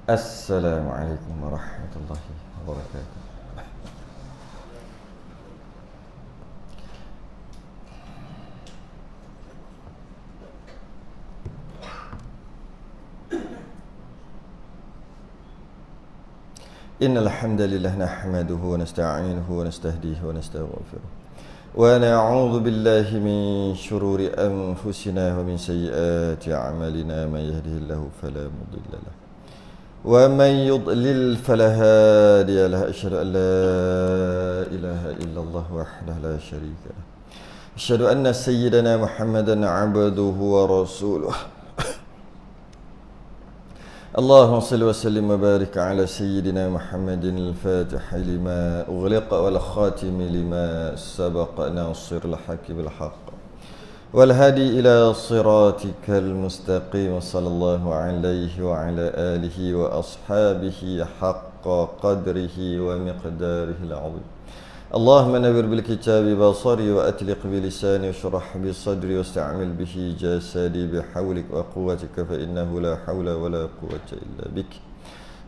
Assalamualaikum warahmatullahi wabarakatuh. Innal hamdalillah nahmaduhu wa nasta'inuhu wa nastahdihi wa nastaghfiruh. Wa na'udzu billahi min shururi anfusina wa min sayyiati a'malina. Man yahdihillahu fala mudilla lahu wa man yudlil fala hadiya lahu. Asyhadu an la ilaha illallah wahdahu la syarika lahu. Asyhadu anna sayyidana Muhammadan 'abduhu wa rasuluh. اللهم صل وسلم وبارك على سيدنا محمد الفاتح لما أغلق والخاتم لما سبق ناصر الحق بالحق والهادي إلى صراطك المستقيم صلى الله عليه وعلى آله وأصحابه حق قدره ومقداره العظيم. اللهم نور بالكتاب بصري وأتلق بلساني واشرح بصدري واستعمل به جسدي بحولك وقوتك فإنه لا حول ولا قوة إلا بك.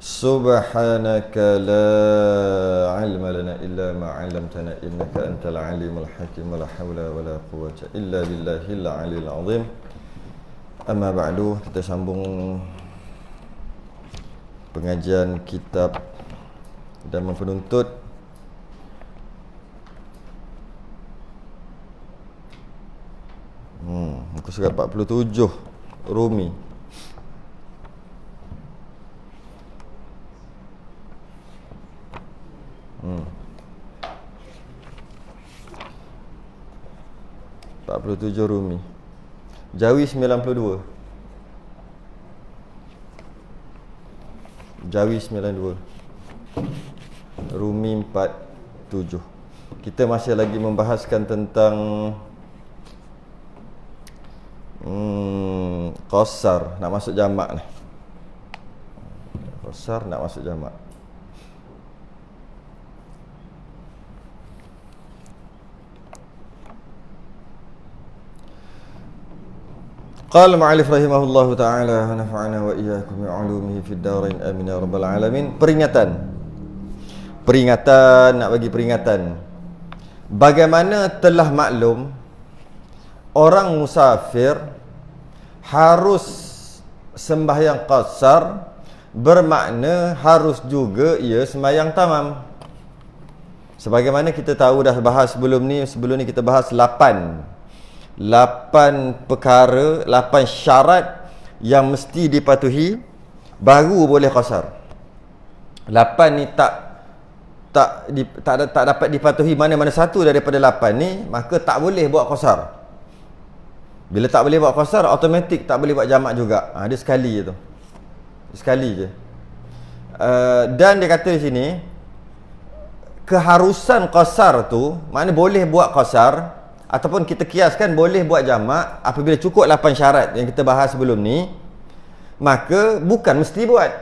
سبحانك لا علم لنا إلا ما علمتنا إنك أنت العليم الحكيم. ولا حول ولا قوة إلا بالله العلي العظيم. Amma ba'du, kita sambung pengajian kitab dan penuntut muka surat 47 Rumi. (47 Rumi). Jawi 92. Jawi 92. Rumi 47. Kita masih lagi membahaskan tentang qasar nak masuk jamak ni. Qasar nak masuk jamak. Qala ma'alif rahimahullahu ta'ala wa nafa'ana wa iyyakum bi 'ulumihi fid darain amin ya rabbal alamin. Peringatan, nak bagi peringatan. Bagaimana telah maklum, orang musafir harus sembahyang qasar, bermakna harus juga ia sembahyang tamam. Sebagaimana kita tahu dah bahas sebelum ni kita bahas 8 perkara, 8 syarat yang mesti dipatuhi baru boleh qasar. 8 ni tak dapat dipatuhi mana-mana satu daripada 8 ni, maka tak boleh buat qasar. Bila tak boleh buat qasar, automatik tak boleh buat jamak juga. Dia sekali je tu. Sekali je. Dan dia kata di sini, keharusan qasar tu, maknanya boleh buat qasar, ataupun kita kiaskan boleh buat jamak apabila cukup 8 syarat yang kita bahas sebelum ni, maka bukan mesti buat.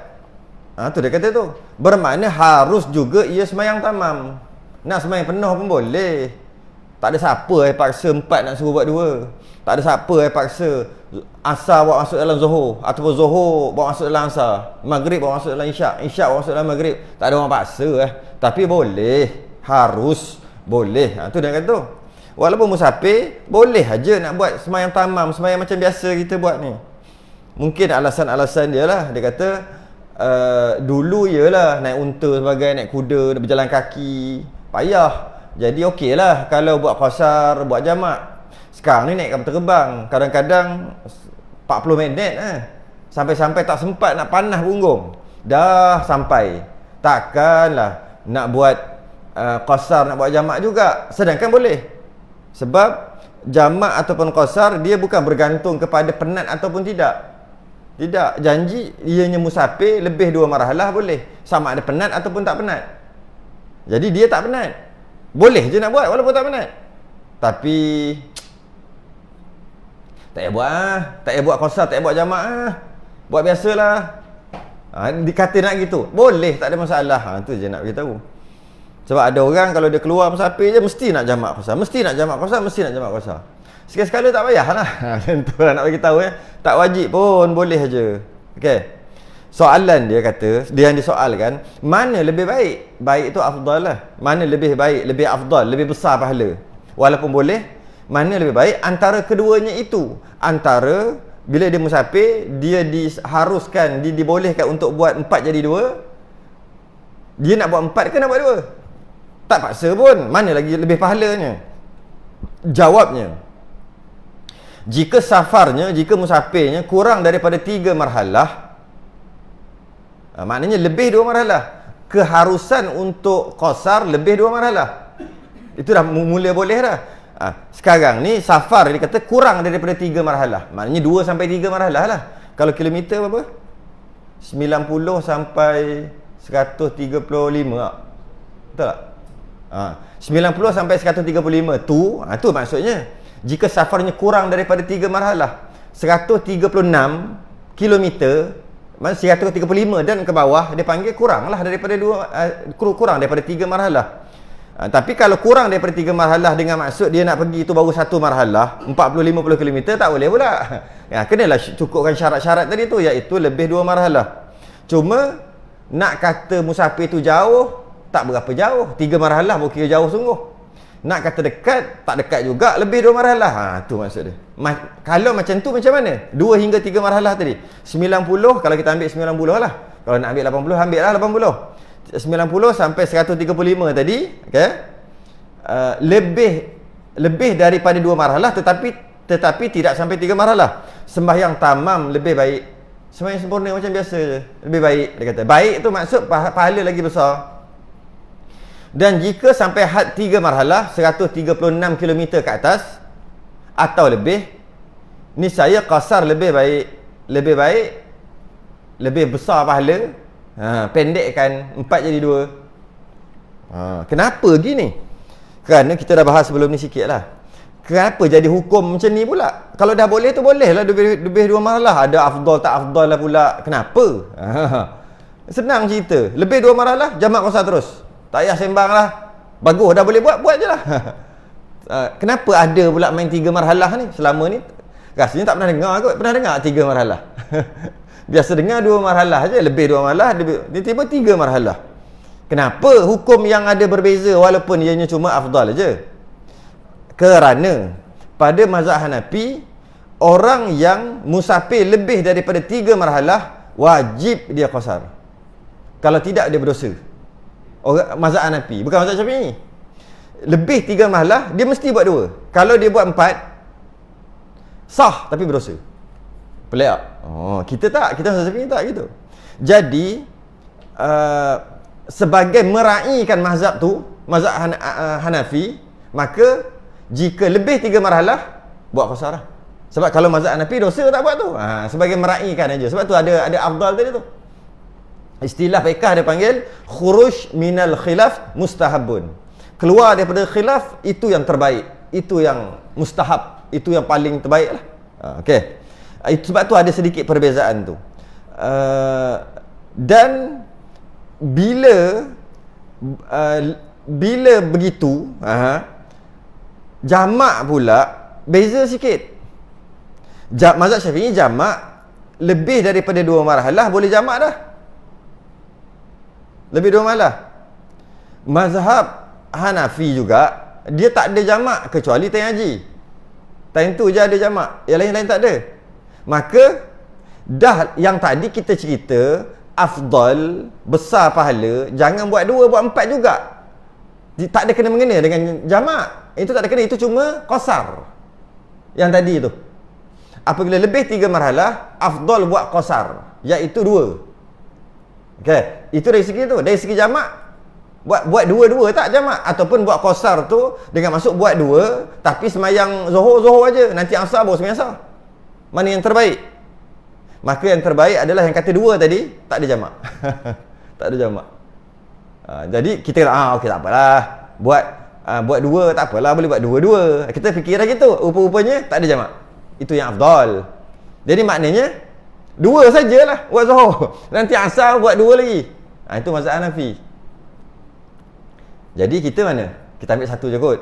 Tu dia kata tu. Bermakna harus juga ia sembahyang tamam. Nak sembahyang penuh pun boleh. Tak ada siapa yang paksa 4 nak suruh buat 2. Tak ada siapa yang paksa asar bawa masuk dalam zuhur, ataupun zuhur bawa masuk dalam asar, maghrib bawa masuk dalam isyak, isyak bawa masuk dalam maghrib. Tak ada orang paksa Tapi boleh, harus, boleh. Tu dia kata tu. Walaupun musafir, boleh aja nak buat sembahyang tamam, sembahyang macam biasa kita buat ni. Mungkin alasan-alasan dia lah. Dia kata dulu ialah naik unta sebagai, naik kuda, berjalan kaki, payah. Jadi okey lah kalau buat qasar, buat jamak. Sekarang ni naik kapal terbang, kadang-kadang 40 minit sampai-sampai tak sempat nak panah punggung, dah sampai. Takkanlah nak buat qasar, nak buat jamak juga, sedangkan boleh. Sebab jamak ataupun qasar dia bukan bergantung kepada penat ataupun tidak. Tidak, janji ianya musafir lebih 2 marhalah boleh, sama ada penat ataupun tak penat. Jadi dia tak penat, boleh je nak buat walaupun tak penat. Tapi tak payah buat tak payah buat qasar, tak payah buat jamak buat biasalah. Dikata nak gitu, boleh, tak ada masalah. Tu je nak beritahu. Sebab ada orang kalau dia keluar musafir je mesti nak jamak qasar, mesti nak jamak qasar, mesti nak jamak qasar. Sekali-sekala tak payahlah. Macam tu lah nak bagi tahu Tak wajib pun, boleh aja. Okey. Soalan dia kata, dia yang disoalkan, mana lebih baik? Baik itu afdal lah. Mana lebih baik, lebih afdal, lebih besar pahala? Walaupun boleh, mana lebih baik antara keduanya itu? Antara bila dia musafir, dia diharuskan, dibolehkan untuk buat 4 jadi 2. Dia nak buat 4 ke nak buat 2? Tak paksa pun. Mana lagi lebih pahalanya? Jawabnya, jika safarnya, jika musafirnya kurang daripada 3 marhalah, maknanya lebih 2 marhalah. Keharusan untuk qasar lebih 2 marhalah. Itu dah mula boleh dah. Sekarang ni safar dia kata kurang daripada 3 marhalah. Maknanya 2 sampai 3 marhalah lah. Kalau kilometer berapa? 90 sampai 135 tak? Betul tak? 90 sampai 135 tu maksudnya jika safarnya kurang daripada 3 marhalah. 136 kilometer, maksudnya 135 dan ke bawah dia panggil kuranglah daripada kurang daripada 3 marhalah. Tapi kalau kurang daripada 3 marhalah dengan maksud dia nak pergi itu baru 1 marhalah, 40-50 km, tak boleh pula. Kenalah cukupkan syarat-syarat tadi tu, iaitu lebih 2 marhalah. Cuma nak kata musafir tu jauh, tak berapa jauh. 3 marhalah bukan kira jauh sungguh. Nak kata dekat, tak dekat juga, lebih 2 marhalah. Tu maksud dia. Kalau macam tu macam mana? 2 hingga 3 marhalah tadi. 90, kalau kita ambil 90 lah. Kalau nak ambil 80, ambil lah 80. 90 sampai 135 tadi, okay? Lebih daripada 2 marhalah, tetapi tidak sampai 3 marhalah. Sembahyang tamam lebih baik. Sembahyang sempurna macam biasa je, lebih baik, dia kata. Baik tu maksud pahala lagi besar. Dan jika sampai had 3 marhalah, 136 km ke atas atau lebih, niscaya qasar lebih baik, lebih besar pahala. Pendekkan 4 jadi 2. Kenapa gini? Kerana kita dah bahas sebelum ni sikit lah. Kenapa jadi hukum macam ni pula? Kalau dah boleh tu boleh lah, lebih 2 marhalah. Ada afdal tak afdal lah pula. Kenapa? Senang cerita. Lebih 2 marhalah, jamak qasar terus. Tak payah sembang lah. Bagus, dah boleh buat je lah. Kenapa ada pula main 3 marhalah ni selama ni? Rasanya tak pernah dengar kot. Pernah dengar 3 marhalah? Biasa dengar 2 marhalah je, lebih 2 marhalah, tiba-tiba 3 marhalah. Kenapa hukum yang ada berbeza walaupun ianya cuma afdal je? Kerana pada mazhab Hanafi, orang yang musafir lebih daripada 3 marhalah wajib dia qasar. Kalau tidak dia berdosa. Orang mazhab Hanafi, bukan mazhab Syafi'i. Lebih 3 marhalah dia mesti buat 2. Kalau dia buat 4 sah tapi berdosa. Pelik tak? Kita tak. Kita Syafi'i tak gitu. Jadi sebagai meraihkan mazhab tu, mazhab Hanafi, maka jika lebih 3 marhalah buat qasar lah. Sebab kalau mazhab Hanafi dosa tak buat tu. Sebagai meraihkan aja. Sebab tu ada afdal tadi tu. Istilah fiqh dia panggil khuruj minal khilaf mustahabun. Keluar daripada khilaf itu yang terbaik, itu yang mustahab, itu yang paling terbaik lah. Okey. Sebab tu ada sedikit perbezaan tu. Dan bila begitu, jamak pula beza sikit. Mazhab Syafi'i jamak lebih daripada 2 marhalah boleh jamak dah. Lebih 2 marhalah. Mazhab Hanafi juga dia tak ada jamak kecuali time haji. Time tu je ada jamak, yang lain-lain tak ada. Maka dah yang tadi kita cerita afdal, besar pahala, jangan buat 2, buat 4 juga. Tak ada kena-mengena dengan jamak. Itu tak ada kena, itu cuma qasar. Yang tadi tu. Apabila lebih 3 marhalah, afdal buat qasar, iaitu 2. Okey, itu dari segi tu. Dari segi jamak, buat 2-2 tak jamak, ataupun buat qasar tu dengan maksud buat 2 tapi semayang zuhur aja, nanti asar baru semayang asar. Mana yang terbaik? Maka yang terbaik adalah yang kata 2 tadi, tak ada jamak. Tak ada jamak. Jadi kita okey tak apalah. Buat 2 tak apalah, boleh buat 2-2. Kita fikir lagi tu, rupa-rupanya tak ada jamak. Itu yang afdal. Jadi maknanya 2 sajalah buat zuhur. Nanti asar buat 2 lagi. Itu mazhab Hanafi. Jadi kita mana? Kita ambil satu je kot.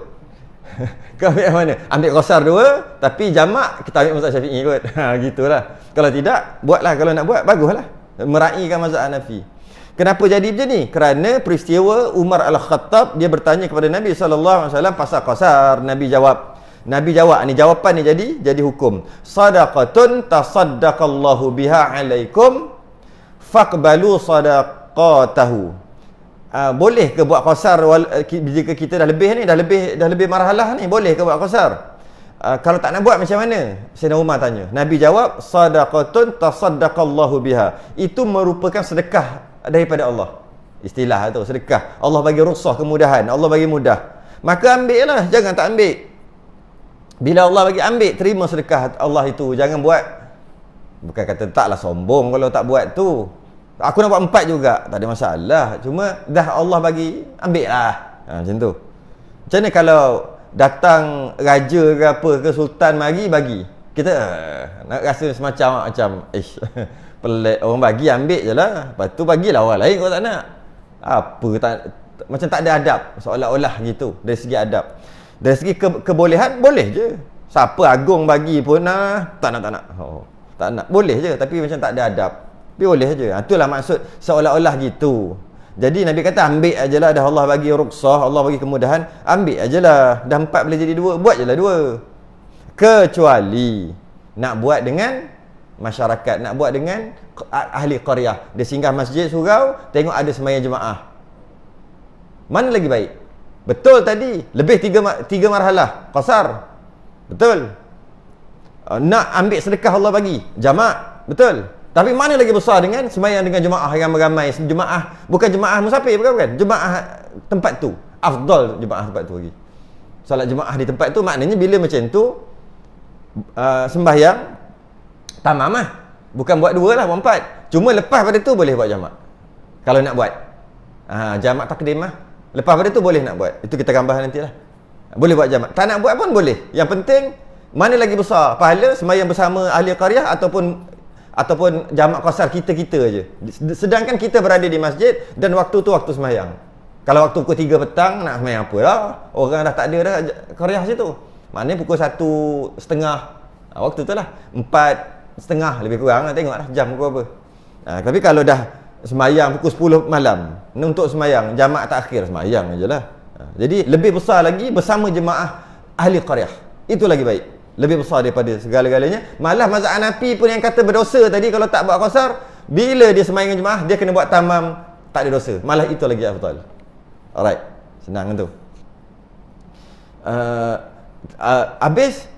Kau ambil yang mana? Ambil qasar 2, tapi jamak kita ambil mazhab Syafi'i kot. Gitulah. Kalau tidak, buatlah. Kalau nak buat, baguslah. Meraihkan mazhab Hanafi. Kenapa jadi macam ni? Kerana peristiwa Umar Al-Khattab, dia bertanya kepada Nabi SAW pasal qasar. Nabi jawab ni, jawapan ni jadi hukum. Sadaqatun tasaddaqallahu biha alaikum faqbalu sadaqatahu. Boleh ke buat qasar jika kita dah lebih marhalah ni? Boleh ke buat qasar? Kalau tak nak buat macam mana? Sayyidina Umar tanya. Nabi jawab, sadaqatun tasaddaqallahu biha. Itu merupakan sedekah daripada Allah. Istilah tu, sedekah. Allah bagi rukhsah, kemudahan. Allah bagi mudah. Maka ambil lah, jangan tak ambil. Bila Allah bagi, ambil, terima sedekah Allah itu. Jangan buat. Bukan kata taklah sombong kalau tak buat tu. Aku nak buat 4 juga, tak ada masalah. Cuma dah Allah bagi, ambil lah. Macam tu. Macam mana kalau datang raja ke apa ke, sultan bagi, kita nak rasa semacam pelik. Orang bagi, ambil je lah. Lepas tu bagilah orang lain kalau tak nak. Macam tak ada adab, seolah-olah gitu. Dari segi adab, dari segi kebolehan, boleh je. Siapa agung bagi pun tak nak, boleh je. Tapi macam tak ada adab, tapi boleh je. Itulah maksud seolah-olah gitu. Jadi Nabi kata, ambil ajalah, dah Allah bagi rukhsah, Allah bagi kemudahan, ambil ajalah. Dah 4 boleh jadi 2, buat je lah 2. Kecuali nak buat dengan masyarakat, nak buat dengan ahli qaryah. Dia singgah masjid surau, tengok ada sembahyang jemaah. Mana lagi baik? Betul tadi, lebih 3 marhalah qasar. Betul. Nak ambil sedekah Allah bagi, jamak. Betul. Tapi mana lagi besar dengan sembahyang dengan jemaah ramai-ramai, jemaah, bukan jemaah musafir, bukan. Jemaah tempat tu. Afdal jemaah tempat tu lagi. Solat jemaah di tempat tu, maknanya bila macam tu sembahyang tamam lah. Bukan buat 2 lah, buat 4. Cuma lepas pada tu boleh buat jamak. Kalau nak buat. Jamak takdim lah. Lepas pada tu boleh nak buat. Itu kita gambar nantilah. Boleh buat jamak. Tak nak buat pun boleh. Yang penting, mana lagi besar pahala, sembahyang bersama ahli qaryah ataupun jamak qasar kita aje. Sedangkan kita berada di masjid dan waktu tu waktu sembahyang. Kalau waktu pukul 3 petang nak sembahyang apa lah? Orang dah tak ada dah qaryah situ. Maknanya pukul 1:30. Waktu tu lah 4:30 lebih kurang lah, tengoklah jam pukul apa. Tapi kalau dah sembahyang pukul 10 malam, untuk sembahyang jamak takhir, sembahyang aje lah. Jadi lebih besar lagi bersama jemaah ahli qaryah. Itu lagi baik. Lebih besar daripada segala-galanya. Malah mazhab Hanafi pun yang kata berdosa tadi kalau tak buat qasar, bila dia sembahyang dengan jemaah, dia kena buat tamam, tak ada dosa. Malah itu lagi afdal. Alright, senang tu. Habis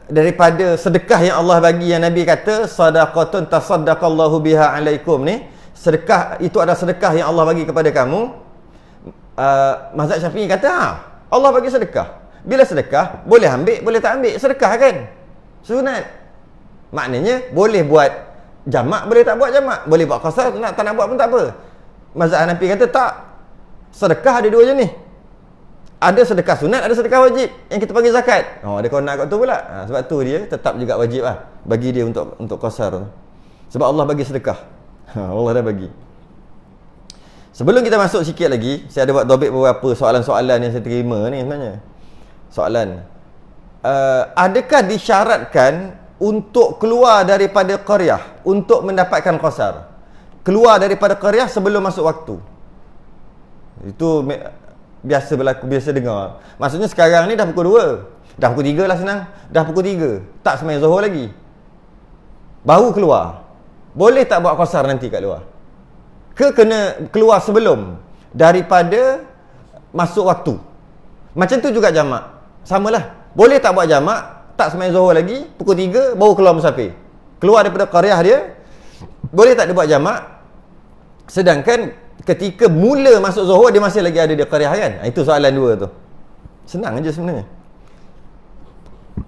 daripada sedekah yang Allah bagi, yang Nabi kata sadaqatun tasaddaqallahu biha alaikum ni, sedekah itu adalah sedekah yang Allah bagi kepada kamu. Mazhab Syafi'i kata Allah bagi sedekah. Bila sedekah, boleh ambil, boleh tak ambil. Sedekah kan sunat. Maknanya boleh buat jamak, boleh tak buat jamak. Boleh buat qasar, tak nak buat pun tak apa. Mazhab Hanafi kata tak. Sedekah ada 2 jenis. Ada sedekah sunat, ada sedekah wajib yang kita bagi zakat. Ada kawan nak kat tu pula. Sebab tu dia tetap juga wajib lah bagi dia untuk qasar. Sebab Allah bagi sedekah. Allah dah bagi. Sebelum kita masuk sikit lagi, saya ada buat topik beberapa soalan-soalan yang saya terima ni sebenarnya. Soalan, adakah disyaratkan untuk keluar daripada qaryah untuk mendapatkan qasar? Keluar daripada qaryah sebelum masuk waktu. Itu biasa berlaku, biasa dengar. Maksudnya sekarang ni dah pukul 2, dah pukul 3 lah senang. Dah pukul 3, tak sembahyang zuhur lagi, baru keluar. Boleh tak buat qasar nanti kat luar? Ke kena keluar sebelum daripada masuk waktu? Macam tu juga jamak. Samalah. Boleh tak buat jamak, tak sembahyang zuhur lagi, pukul 3 baru keluar musafir. Keluar daripada qaryah dia, boleh tak dia buat jamak? Sedangkan ketika mula masuk zuhur, dia masih lagi ada di qaryah kan? Itu soalan 2 tu. Senang aja sebenarnya.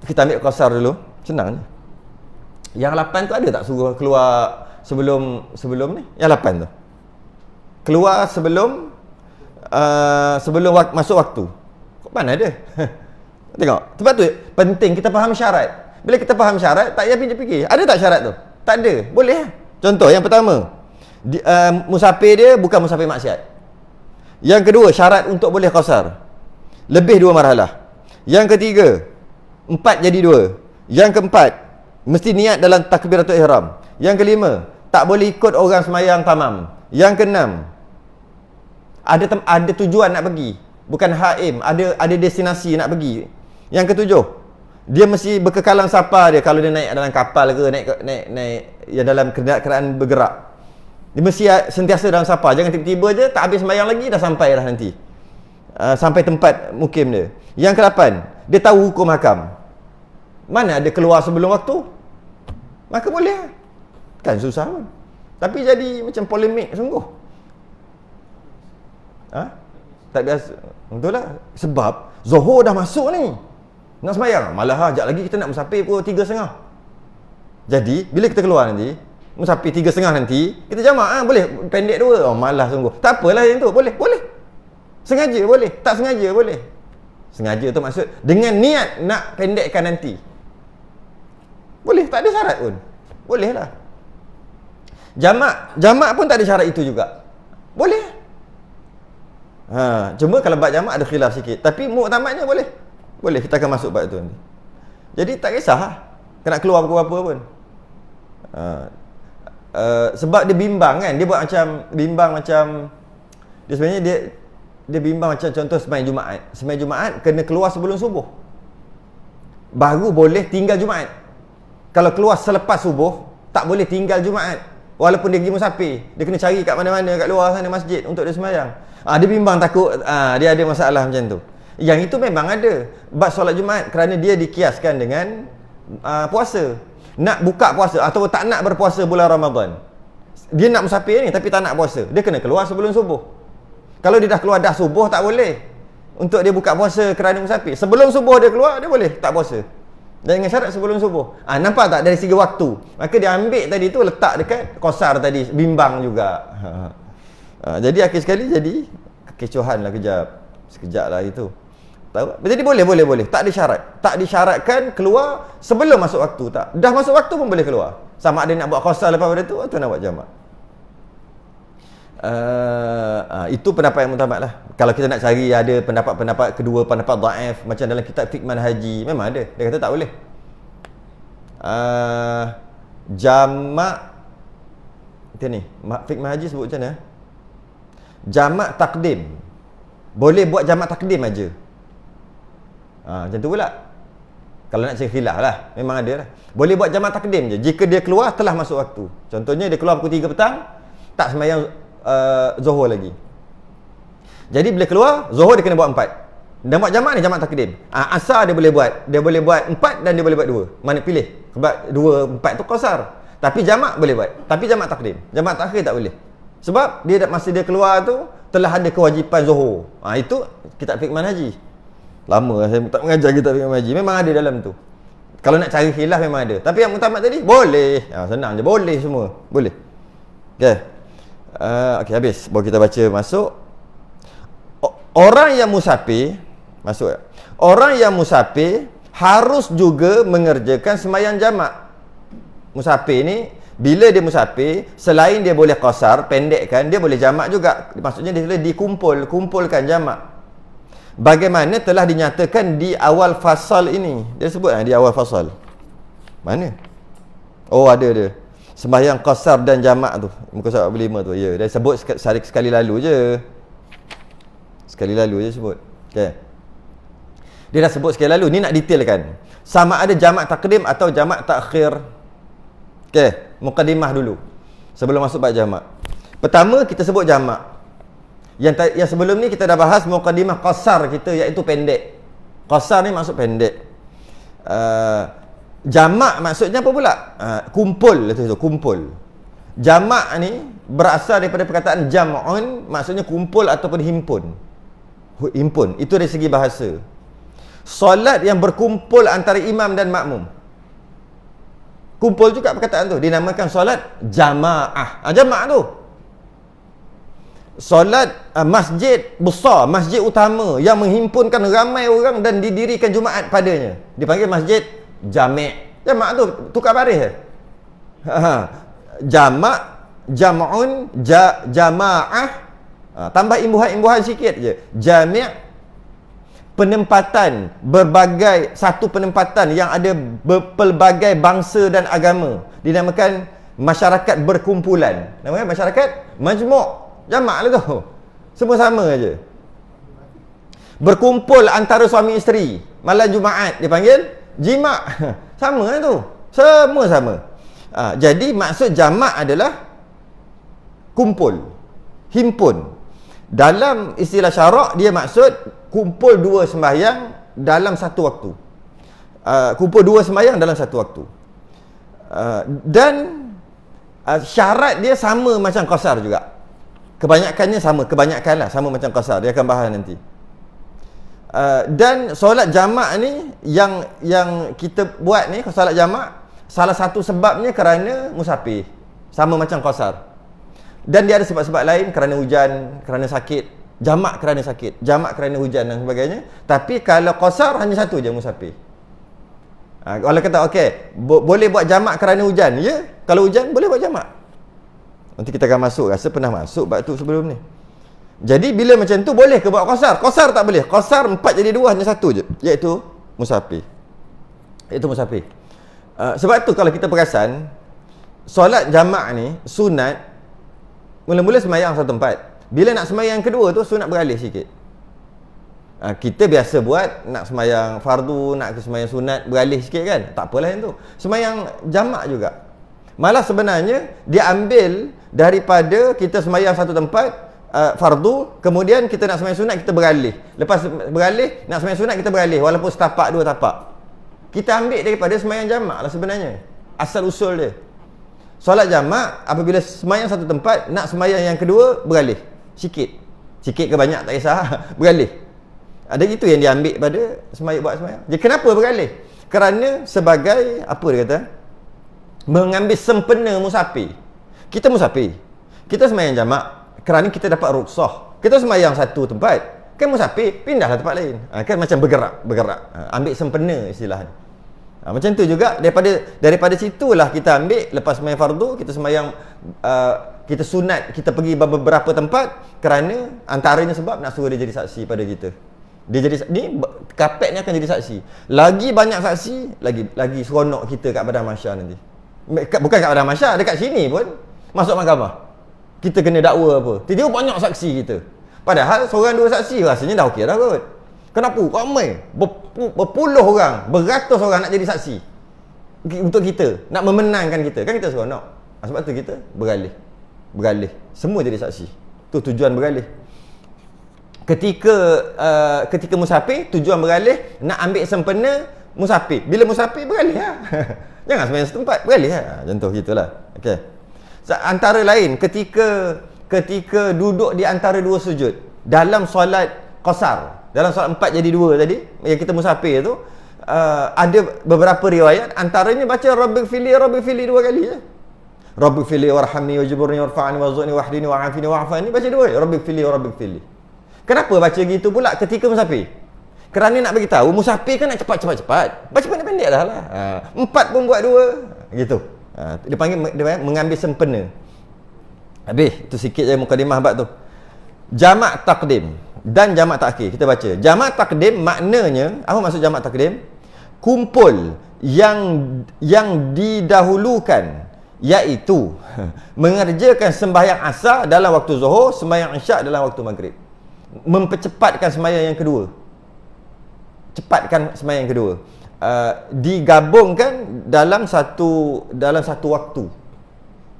Kita ambil qasar dulu. Senang je. Yang 8 tu ada tak suruh keluar sebelum ni? Yang 8 tu. Keluar sebelum masuk waktu. Kok mana ada? Tengok. Sebab tu penting kita faham syarat. Bila kita faham syarat, tak payah fikir ada tak syarat tu? Tak ada. Boleh. Contoh yang pertama, musafir dia bukan musafir maksiat. Yang kedua, syarat untuk boleh qasar, lebih 2 marhalah. Yang ketiga, 4 jadi 2. Yang keempat, Mesti niat dalam takbiratul ihram. Yang kelima, tak boleh ikut orang semayang tamam. Yang keenam, ada tujuan nak pergi, bukan haim, ada destinasi nak pergi. Yang ketujuh, dia mesti berkekalan safar dia kalau dia naik dalam kapal ke naik ya dalam kenderaan bergerak. Dia mesti sentiasa dalam safar. Jangan tiba-tiba je tak habis sembahyang lagi dah sampai dah nanti. Sampai tempat mukim dia. Yang ke-8, dia tahu hukum hakam. Mana ada keluar sebelum waktu? Maka boleh. Kan susah pun. Tapi jadi macam polemik sungguh. Tak biasa. Betul lah. Sebab Zuhur dah masuk ni. Nak sembahyang. Malah sekejap lagi kita nak musafir pukul 3.30. Jadi, bila kita keluar nanti, musafir 3.30 nanti, kita jamak boleh pendek 2. Malah sungguh. Tak apalah yang tu. Boleh. Sengaja boleh. Tak sengaja boleh. Sengaja tu maksud dengan niat nak pendekkan nanti. Boleh. Tak ada syarat pun. Boleh lah. Jamak pun tak ada syarat itu juga. Boleh. Cuma kalau bab jamak ada khilaf sikit. Tapi muktamadnya boleh. Boleh, kita akan masuk bab tu nanti. Jadi tak kisah kena keluar pukul apa pun. Sebab dia bimbang kan. Dia buat bimbang macam dia sebenarnya dia bimbang macam contoh sembahyang Jumaat. Sembahyang Jumaat kena keluar sebelum subuh. Baru boleh tinggal Jumaat. Kalau keluar selepas subuh, tak boleh tinggal Jumaat. Walaupun dia pergi musafir, dia kena cari kat mana-mana kat luar sana masjid untuk dia sembahyang. Dia bimbang takut dia ada masalah macam tu. Yang itu memang ada. Bab solat Jumaat kerana dia dikiaskan dengan puasa. Nak buka puasa atau tak nak berpuasa bulan Ramadan. Dia nak musafir ni tapi tak nak puasa. Dia kena keluar sebelum subuh. Kalau dia dah keluar dah subuh tak boleh. Untuk dia buka puasa kerana musafir. Sebelum subuh dia keluar, dia boleh tak puasa. Dan dengan syarat sebelum subuh. Nampak tak dari segi waktu? Maka dia ambil tadi tu letak dekat qasar tadi. Bimbang juga. Jadi akhir sekali jadi kekecohan lah sekejap lah itu. Tahu? Jadi boleh. Tak ada syarat. Tak disyaratkan keluar sebelum masuk waktu. Tak. Dah masuk waktu pun boleh keluar. Sama ada nak buat qasar lepas pada tu atau nak buat jamak. Itu pendapat yang muktamad lah. Kalau kita nak cari ada pendapat kedua, pendapat dhaif macam dalam kitab fiqh manhaji, memang ada. Dia kata tak boleh. Jamak kita ni fiqh manhaji sebut macam mana? Jamak takdim. Boleh buat jamak takdim aja. Macam tu pula. Kalau nak cari khilaf lah, memang ada lah. Boleh buat jamak takdim je jika dia keluar telah masuk waktu. Contohnya dia keluar pukul 3 petang, tak sembahyang Zuhur lagi. Jadi bila keluar Zuhur dia kena buat 4. Dan buat jamak ni jamak takdim. Asar dia boleh buat 4 dan dia boleh buat 2. Mana pilih? Sebab 2 4 tu qasar. Tapi jamak boleh buat. Tapi jamak takdim. Jamak takhir tak boleh. Sebab dia masa dia keluar tu telah ada kewajipan Zuhur. Itu kitab fiqh manhaji. Lama saya tak mengajar kitab fiqh manhaji. Memang ada dalam tu. Kalau nak cari khilaf memang ada. Tapi yang muktamad tadi boleh. Senang je, boleh semua. Boleh. Okey. Okey, habis. Baru kita baca masuk. Orang yang musafir masuk. Orang yang musafir harus juga mengerjakan sembahyang jamak. Musafir ni bila dia musafir, selain dia boleh qasar, pendekkan, dia boleh jamak juga. Maksudnya dia boleh kumpulkan jamak. Bagaimana telah dinyatakan di awal fasal ini. Dia sebut di awal fasal. Mana? Oh, ada dia. Sembahyang qasar dan jamak tu. Muka surat 45 tu. Ya, dia sebut sekali lalu je. Sekali lalu je sebut. Okey. Dia dah sebut sekali lalu. Ni nak detailkan. Sama ada jamak takdim atau jamak takhir. Okey, mukadimah dulu. Sebelum masuk bab jamak. Pertama kita sebut jamak. Yang sebelum ni kita dah bahas mukadimah qasar kita, iaitu pendek. Qasar ni maksud pendek. Jamak maksudnya apa pula? Kumpul itu kumpul. Jamak ni berasal daripada perkataan jam'un, maksudnya kumpul ataupun himpun. Himpun itu dari segi bahasa. Solat yang berkumpul antara imam dan makmum. Kumpul juga perkataan tu, dinamakan solat jamaah. Jamaah tu solat masjid besar, masjid utama yang menghimpunkan ramai orang dan didirikan Jumaat padanya, dipanggil masjid jami'. Jamak tu tukar baris. Jamak, jam'un, jamaah. Tambah imbuhan-imbuhan sikit je. Jami'. penempatan satu penempatan yang ada pelbagai bangsa dan agama, dinamakan masyarakat berkumpulan. Namanya masyarakat majmuk, jamak lah tu. Semua sama aja. Berkumpul antara suami isteri malam Jumaat dipanggil jima'. Sama lah tu. Semua sama. Jadi maksud jamak adalah kumpul, himpun. Dalam istilah syarak dia maksud kumpul dua sembahyang dalam satu waktu. Kumpul dua sembahyang dalam satu waktu. Dan syarat dia sama macam qasar juga. Kebanyakannya sama, kebanyakanlah sama macam qasar. Dia akan bahas nanti. Dan solat jamak ni yang kita buat ni, solat jamak, salah satu sebabnya kerana musafir. Sama macam qasar. Dan dia ada sebab-sebab lain, kerana hujan, kerana sakit, jamak kerana sakit, jamak kerana hujan dan sebagainya. Tapi kalau qasar hanya satu je musafir. Kalau kata okey, boleh buat jamak kerana hujan, ya? Kalau hujan boleh buat jamak. Nanti kita akan masuk, rasa pernah masuk bab tu sebelum ni. Jadi bila macam tu boleh ke buat qasar? Qasar tak boleh. Qasar 4 jadi 2 hanya satu je, iaitu musafir. Iaitu musafir. Sebab tu kalau kita perasan solat jamak ni sunat. Mula-mula semayang satu tempat. Bila nak semayang kedua tu sunat beralih sikit. Kita biasa buat nak semayang fardu, nak ke semayang sunat beralih sikit kan. Tak apalah yang tu. Semayang jamak juga. Malah sebenarnya dia ambil daripada kita semayang satu tempat fardu, kemudian kita nak semayang sunat kita beralih. Lepas beralih nak semayang sunat kita beralih walaupun setapak dua tapak. Kita ambil daripada semayang jamak lah sebenarnya. Asal usul dia. Solat jamak apabila semayang satu tempat, nak semayang yang kedua beralih. Sikit ke banyak tak kisah. Beralih. Ada itu yang dia ambil pada buat semayang. Jadi kenapa beralih? Kerana sebagai apa dia kata? Mengambil sempena musafir. Kita musafir. Kita semayang jamak kerana kita dapat rukhsah. Kita semayang satu tempat, kan musafir, pindahlah tempat lain. Kan macam bergerak. Ambil sempena istilahnya. Macam tu juga daripada situlah kita ambil lepas semayang fardu, kita semayang kita sunat, kita pergi beberapa tempat kerana antaranya sebab nak suruh dia jadi saksi pada kita. Dia jadi ni kapet ni akan jadi saksi. Lagi banyak saksi, lagi seronok kita kat padang mahsyar nanti. Bukan kat padang mahsyar, dekat sini pun masuk mahkamah. Kita kena dakwa apa. Tiba-tiba banyak saksi kita. Padahal seorang dua saksi rasanya dah okey dah kot. Kenapa? Ramai. Berpuluh orang, beratus orang nak jadi saksi untuk kita, nak memenangkan kita. Kan kita seronok. Sebab tu kita beralih. Semua jadi saksi. Tu tujuan beralih. Ketika musafir, tujuan beralih nak ambil sempena musafir. Bila musafir beralih lah. Jangan semayang setempat, beralih lah. Contoh gitulah. Okey. Antara lain ketika duduk di antara dua sujud dalam solat qasar, dalam solat 4 jadi 2 tadi yang kita musafir tu, ada beberapa riwayat antaranya baca Rabbighfirli 2 kali je. Rabbighfirli warhamni wajburni warfa'ni warzuqni wahdini wa'afini wa'afani, baca 2 Rabbighfirli. Kenapa baca gitu pula ketika musafir? Kerana nak bagi tahu musafir kan nak cepat. Baca pendek-pendek lah. 4 pun buat 2 gitu. Dia panggil mengambil sempena. Habis itu sikit je mukadimah bab tu. Jamak takdim dan jamak takhir. Kita baca. Jamak takdim maknanya, apa maksud jamak takdim? Kumpul yang didahulukan, iaitu mengerjakan sembahyang asar dalam waktu zuhur, sembahyang isyak dalam waktu maghrib. Mempercepatkan sembahyang yang kedua. Cepatkan sembahyang yang kedua. Digabungkan dalam satu waktu.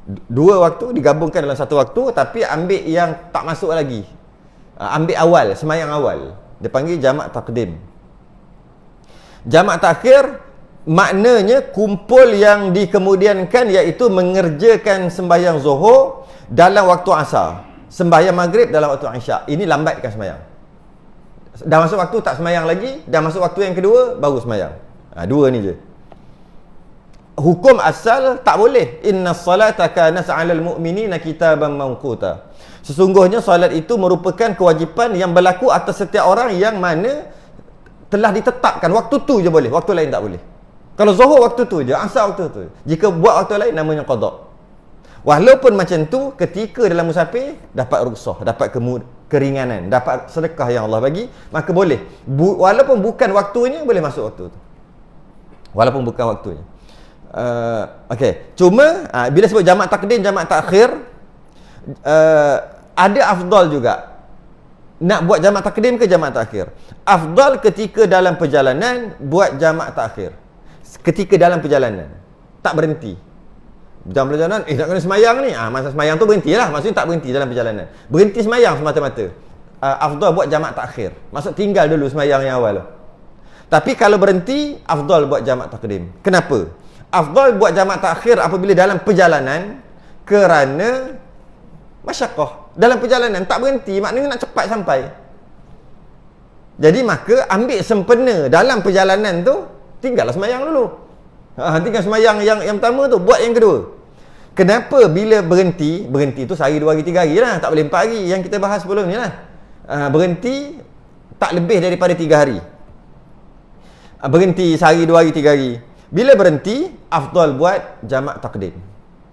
2 waktu digabungkan dalam satu waktu, tapi ambil yang tak masuk lagi. Ambil awal, sembahyang awal. Dia panggil jamak takdim. Jamak takhir maknanya kumpul yang dikemudiankan, iaitu mengerjakan sembahyang zuhur dalam waktu asar, sembahyang maghrib dalam waktu isyak. Ini lambatkan sembahyang. Dah masuk waktu tak sembahyang lagi, dah masuk waktu yang kedua baru sembahyang. 2 ni je. Hukum asal tak boleh. Innas salata kanat 'alal mu'minina kitaban mawquta. Sesungguhnya solat itu merupakan kewajipan yang berlaku atas setiap orang yang mana telah ditetapkan. Waktu tu je boleh, waktu lain tak boleh. Kalau zuhur waktu tu je, asar waktu tu. Jika buat waktu lain namanya qada. Walaupun macam tu, ketika dalam musafir dapat rukhsah, dapat keringanan, dapat sedekah yang Allah bagi, maka boleh. Walaupun bukan waktunya, boleh masuk waktu tu. Walaupun bukan waktunya. Okey. Cuma bila sebut jamak takdim, jamak takhir, ada afdal juga. Nak buat jamak takdim ke jamak takhir? Afdal ketika dalam perjalanan buat jamak takhir. Ketika dalam perjalanan, tak berhenti. Dalam perjalanan, nak kena semayang ni. Masa semayang tu berhentilah. Maksudnya tak berhenti dalam perjalanan. Berhenti semayang semata-mata. Afdal buat jamak takhir. Maksud tinggal dulu semayang yang awal tu. Tapi kalau berhenti, afdal buat jamak takdim. Kenapa? Afdal buat jamak takhir apabila dalam perjalanan, kerana masyaqqah. Dalam perjalanan tak berhenti, maknanya nak cepat sampai. Jadi maka ambil sempena dalam perjalanan tu, tinggallah semayang dulu. Tinggal semayang yang pertama tu, buat yang kedua. Kenapa bila berhenti tu sehari, 2 hari, 3 hari lah, tak boleh 4 hari yang kita bahas sebelum ni lah. Berhenti tak lebih daripada 3 hari. Berhenti sehari, 2 hari, 3 hari. Bila berhenti, afdal buat jamak takdim.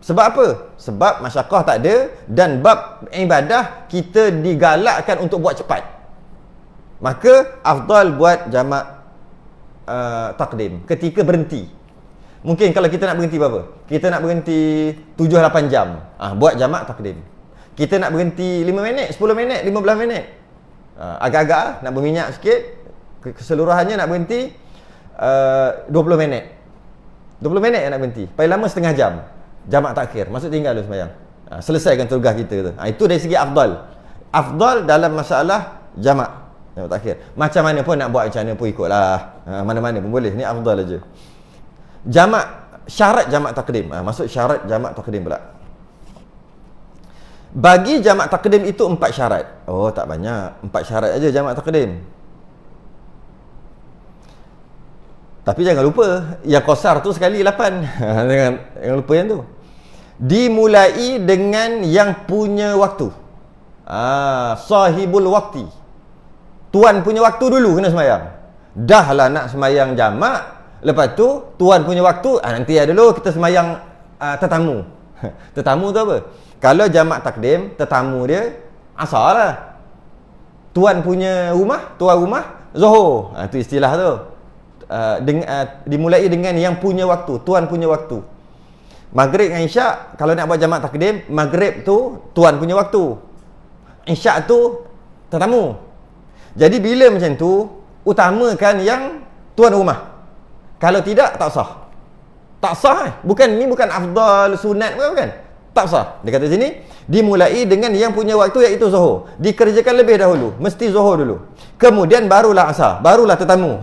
Sebab apa? Sebab masyaqqah tak ada, dan bab ibadah kita digalakkan untuk buat cepat. Maka afdal buat jamak takdim ketika berhenti. Mungkin kalau kita nak berhenti berapa? Kita nak berhenti 7-8 jam. Buat jamak takdim. Kita nak berhenti 5 minit, 10 minit, 15 minit. Agak-agak nak berminyak sikit. Keseluruhannya nak berhenti 20 minit. 20 minit nak berhenti. Paling lama setengah jam. Jamak takhir. Maksud tinggal dulu semayang. Selesaikan tugas kita tu. Itu dari segi afdal. Afdal dalam masalah jamak takhir. Macam mana pun nak buat, macam mana pun ikutlah. Mana-mana pun boleh. Ni afdal aja. Jamak, syarat jamak takdim. Maksud syarat jamak takdim pula. Bagi jamak takdim itu 4 syarat. Oh, tak banyak. 4 syarat aja jamak takdim. Tapi jangan lupa, yang qasar tu sekali 8. Jangan lupa yang tu. Dimulai dengan yang punya waktu. Sahibul wakti. Tuan punya waktu dulu kena semayang. Dah lah nak semayang jamak, lepas tu tuan punya waktu, nanti dulu kita semayang tetamu. Tetamu tu apa? Kalau jamak takdim, tetamu dia asar lah. Tuan punya rumah, tuan rumah Zuhur. Itu istilah tu. Dimulai dengan yang punya waktu, tuan punya waktu. Maghrib dengan Isyak, kalau nak buat jamak takdim, Maghrib tu tuan punya waktu, Isyak tu tetamu. Jadi bila macam tu, utamakan yang tuan rumah. Kalau tidak, tak sah. Tak sah. Bukan afdal, sunat bukan. Tak sah. Dia kata sini, dimulai dengan yang punya waktu, iaitu Zuhur. Dikerjakan lebih dahulu. Mesti Zuhur dulu. Kemudian barulah Asar. Barulah tetamu.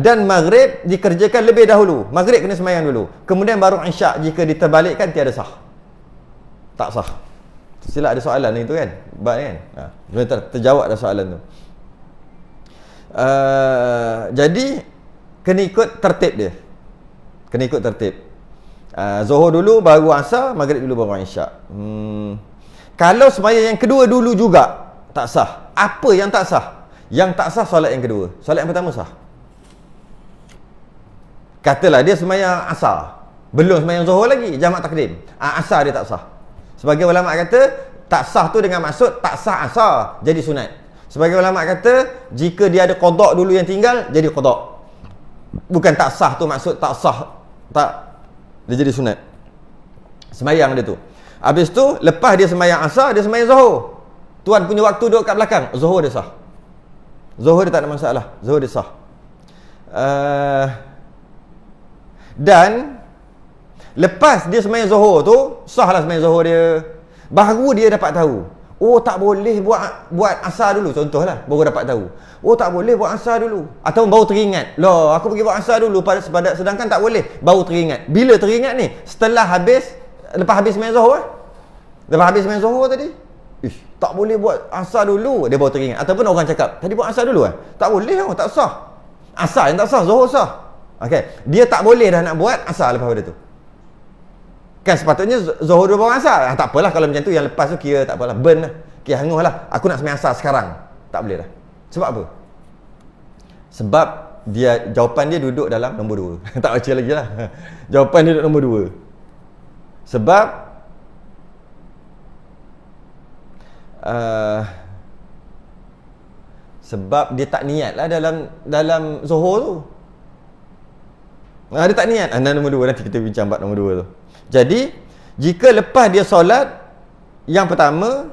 Dan Maghrib dikerjakan lebih dahulu. Maghrib kena semayang dulu. Kemudian baru Isyak. Jika diterbalikkan, tiada sah. Tak sah. Sila ada soalan ni tu kan? Bab kan? Terjawab dah soalan tu. Jadi kena ikut tertib dia. Kena ikut tertib. Zuhur dulu, baru Asar. Maghrib dulu, baru Isyak. Kalau semayang yang kedua dulu juga, tak sah. Apa yang tak sah? Yang tak sah solat yang kedua. Solat yang pertama sah. Katalah dia semayang Asar, belum semayang Zuhur lagi, jamak takdim. Asar dia tak sah. Sebagai ulama kata, tak sah tu dengan maksud tak sah Asar, jadi sunat. Sebagai ulama kata, jika dia ada qada dulu yang tinggal, jadi qada. Bukan tak sah tu maksud tak sah, tak, dia jadi sunat. Semayang dia tu. Habis tu, lepas dia semayang Asar, dia semayang Zuhur. Tuan punya waktu duduk kat belakang, Zuhur dia sah. Zuhur dia tak ada masalah, Zuhur dia sah. Dan lepas dia semayang Zuhur tu, sahlah semayang Zuhur dia, baru dia dapat tahu, oh tak boleh buat Asar dulu. Contohlah, baru dapat tahu, oh tak boleh buat Asar dulu. Atau baru teringat, loh aku pergi buat Asar dulu, sedangkan tak boleh. Baru teringat. Bila teringat ni? Lepas habis semayang Zuhur. Lepas habis semayang Zuhur tadi, tak boleh buat Asar dulu, dia baru teringat. Ataupun orang cakap, tadi buat Asar dulu tak boleh, tak sah. Asar yang tak sah, Zuhur sah. Dia tak boleh dah nak buat Asar lepas pada tu. Kan sepatutnya Zuhur dulu baru Asar. Tak apalah kalau macam tu, yang lepas tu kira tak apalah, burn lah, kira hangus lah. Aku nak semayang Asar sekarang, tak boleh dah. Sebab apa? Sebab dia, jawapan dia duduk dalam nombor 2. Tak baca lagi lah. Jawapan dia duduk nombor 2. Sebab Sebab dia tak niat lah dalam Zuhur tu. Dia tak niat. Nombor 2, nanti kita bincang bab nombor 2 tu. Jadi jika lepas dia solat yang pertama,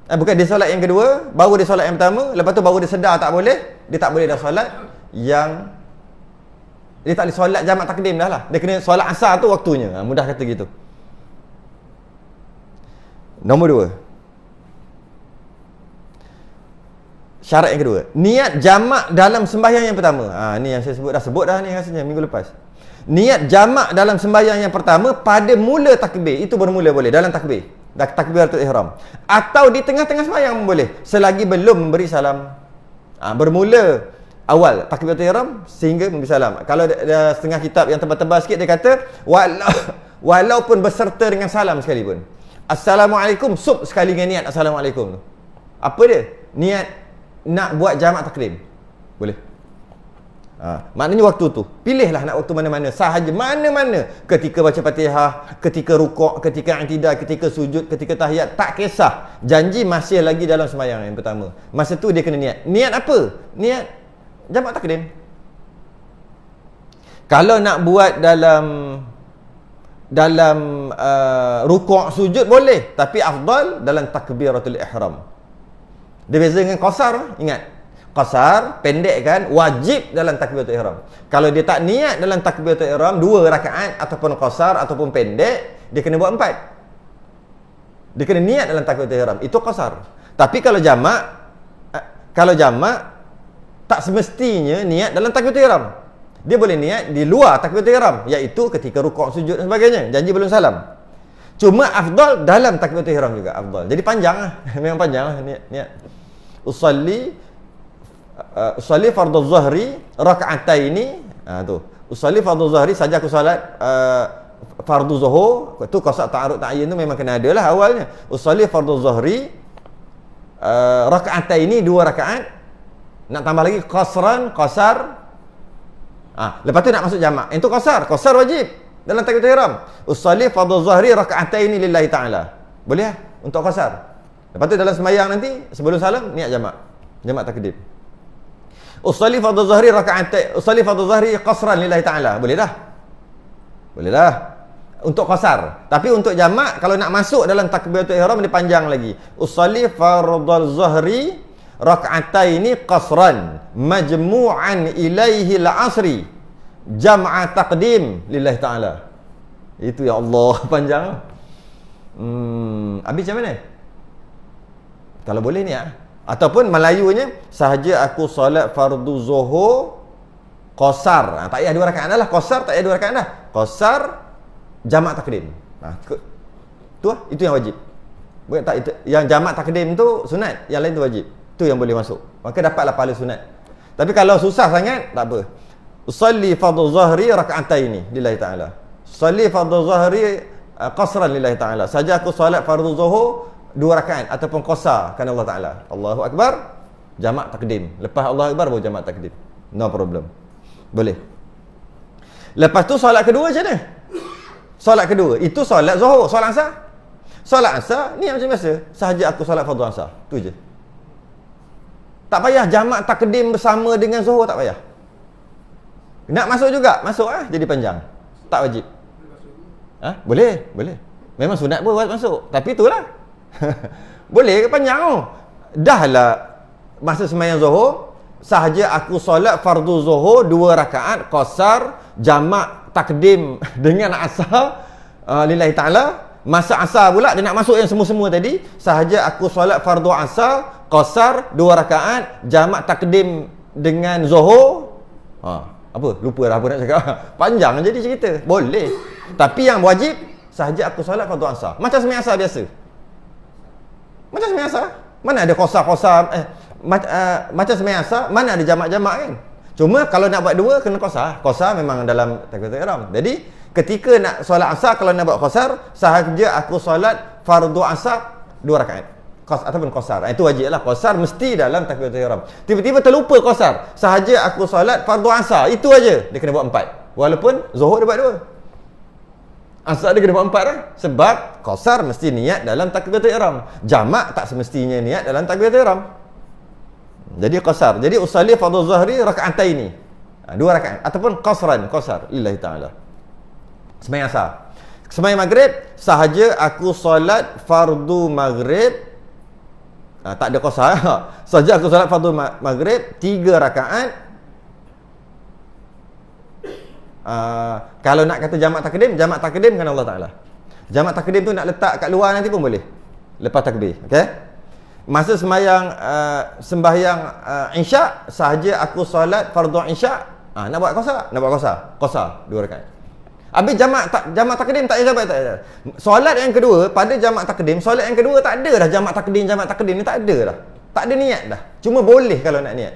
bukan dia solat yang kedua, baru dia solat yang pertama, lepas tu baru dia sedar tak boleh, dia tak boleh dah solat yang dia tak boleh solat jamak takdim dah lah. Dia kena solat asar tu waktunya. Mudah kata gitu. Nombor 2, syarat yang kedua, niat jamak dalam sembahyang yang pertama. Ni yang saya sebut dah ni rasanya minggu lepas. Niat jamak dalam sembahyang yang pertama pada mula takbir, itu bermula boleh dalam takbir. Takbiratul ihram. Atau di tengah-tengah sembahyang boleh, selagi belum memberi salam. Bermula awal takbiratul ihram sehingga memberi salam. Kalau ada setengah kitab yang tebal-tebal sikit, dia kata walaupun berserta dengan salam sekalipun. Assalamualaikum, sekali dengan niat assalamualaikum tu. Apa dia? Niat nak buat jamak takdim. Boleh. Maknanya waktu tu, pilihlah nak waktu mana-mana, sahaja mana-mana, ketika baca Fatihah, ketika rukuk, ketika i'tidal, ketika sujud, ketika tahiyat, tak kisah. Janji masih lagi dalam sembahyang yang pertama. Masa tu dia kena niat. Niat apa? Niat jamak takdim. Kalau nak buat dalam rukuk sujud boleh, tapi afdal dalam takbiratul ihram. Dia beza dengan qasar, ingat. Qasar, pendek kan, wajib dalam takbiratul ihram. Kalau dia tak niat dalam takbiratul ihram 2 rakaat ataupun qasar ataupun pendek, dia kena buat 4. Dia kena niat dalam takbiratul ihram. Itu qasar. Tapi kalau jamak tak semestinya niat dalam takbiratul ihram. Dia boleh niat di luar takbiratul ihram, iaitu ketika rukuk, sujud dan sebagainya. Janji belum salam. Cuma afdal dalam takbiratul ihram juga afdal. Jadi panjang lah. Memang panjang lah niat. Usalli fardhu zuhri raka'ataini. Tu. Usalli fardhu zuhri, saja aku salat fardhu zuhur. Tu qasad ta'arud ta'yin tu memang kena ada lah awalnya. Usalli fardhu zuhri raka'ataini, 2 rakaat. Nak tambah lagi qasar. Lepas tu nak masuk jamak. Itu qasar wajib dalam takbiratul ihram. Usalli fardhu zuhri raka'ataini lillahi ta'ala. Boleh lah untuk qasar. Lepas tu dalam sembahyang nanti sebelum salam niat jamak takdim. Usalli fardhu zuhri raka'atain, usalli fardhu zuhri qasran lillahi ta'ala. Boleh dah untuk qasar. Tapi untuk jamak, kalau nak masuk dalam takbiratul ihram dia panjang lagi. Usalli fardhu zuhri raka'ataini qasran majmu'an ilaihi al-'asri jam'a taqdim lillahi ta'ala. Itu ya Allah panjang. Habis macam mana? Kalau boleh ni ataupun Melayunya, sahaja aku solat fardu zuhur qasar. Tak payah 2 rakaat dah lah. Qasar tak payah 2 rakaat dah. Qasar jamak takdim. Tu lah, itu yang wajib. Bukan tak, itu yang jamak takdim tu sunat, yang lain tu wajib. Tu yang boleh masuk. Maka dapatlah pahala sunat. Tapi kalau susah sangat, tak apa. Usalli fardhu zuhri raka'ataini lillahi ta'ala. Usalli fardhu zuhri qasran lillahi ta'ala. Saja aku solat fardu zuhur 2 rakaat ataupun qasar kerana Allah Ta'ala. Allahu Akbar, jamak takdim. Lepas Allahu Akbar baru jamak takdim. No problem. Boleh. Lepas tu solat kedua macam mana? Solat kedua, itu solat zuhur. Solat asar? Solat asar, ni macam biasa. Sahaja aku solat fardu asar. Tu je. Tak payah jamak takdim bersama dengan zuhur, tak payah. Nak masuk juga? Masuk jadi panjang. Tak wajib. Boleh. Memang sunat pun masuk. Tapi itulah. Boleh ke panjang tu? Dah lah masa sembahyang zuhur, sahaja aku solat fardu zuhur 2 rakaat qasar jamak takdim dengan asar lillahi ta'ala. Masa asar pula dia nak masuk yang semua-semua tadi, sahaja aku solat fardu asar qasar 2 rakaat jamak takdim dengan zuhur. Apa? Lupa dah apa nak cakap. Panjang jadi cerita. Boleh. Tapi yang wajib, sahaja aku solat fardu asar. Macam sembahyang asar biasa. Macam sembahyang asar. Mana ada qasar. Macam sembahyang asar, mana ada jamak-jamak kan? Cuma kalau nak buat 2, kena qasar. Qasar memang dalam takbiratul ihram. Jadi, ketika nak solat asar, kalau nak buat qasar, sahaja aku solat fardu asar 2 rakaat. Ataupun qasar. Itu wajib lah. Qasar mesti dalam takbiratul ihram. Tiba-tiba terlupa qasar. Sahaja aku solat fardu asar. Itu aja. Dia kena buat 4. Walaupun zuhur dia buat 2. Asar dia kena buat 4 lah. Sebab qasar mesti niat dalam takbiratul ihram. Jamak tak semestinya niat dalam takbiratul ihram. Jadi qasar. Jadi usalli fardhu zuhri raka'ataini. Dua rakaat ataupun qasar lillahi taala. Sembahyang asar. Sembahyang maghrib sahaja aku solat fardu maghrib, tak ada qasar. Saja aku solat fardu maghrib 3 rakaat. Kalau nak kata jamak takdim kan Allah Taala. Jamak takdim tu nak letak kat luar nanti pun boleh. Lepas takbir, okey? Masa sembahyang isyak sahaja aku solat fardu isyak, nak buat qasar 2 rakaat. Habis jamak takdim tak payah tak ada. Solat yang kedua pada jamak takdim, solat yang kedua tak ada dah jamak takdim ni tak ada dah. Tak ada niat dah. Cuma boleh kalau nak niat.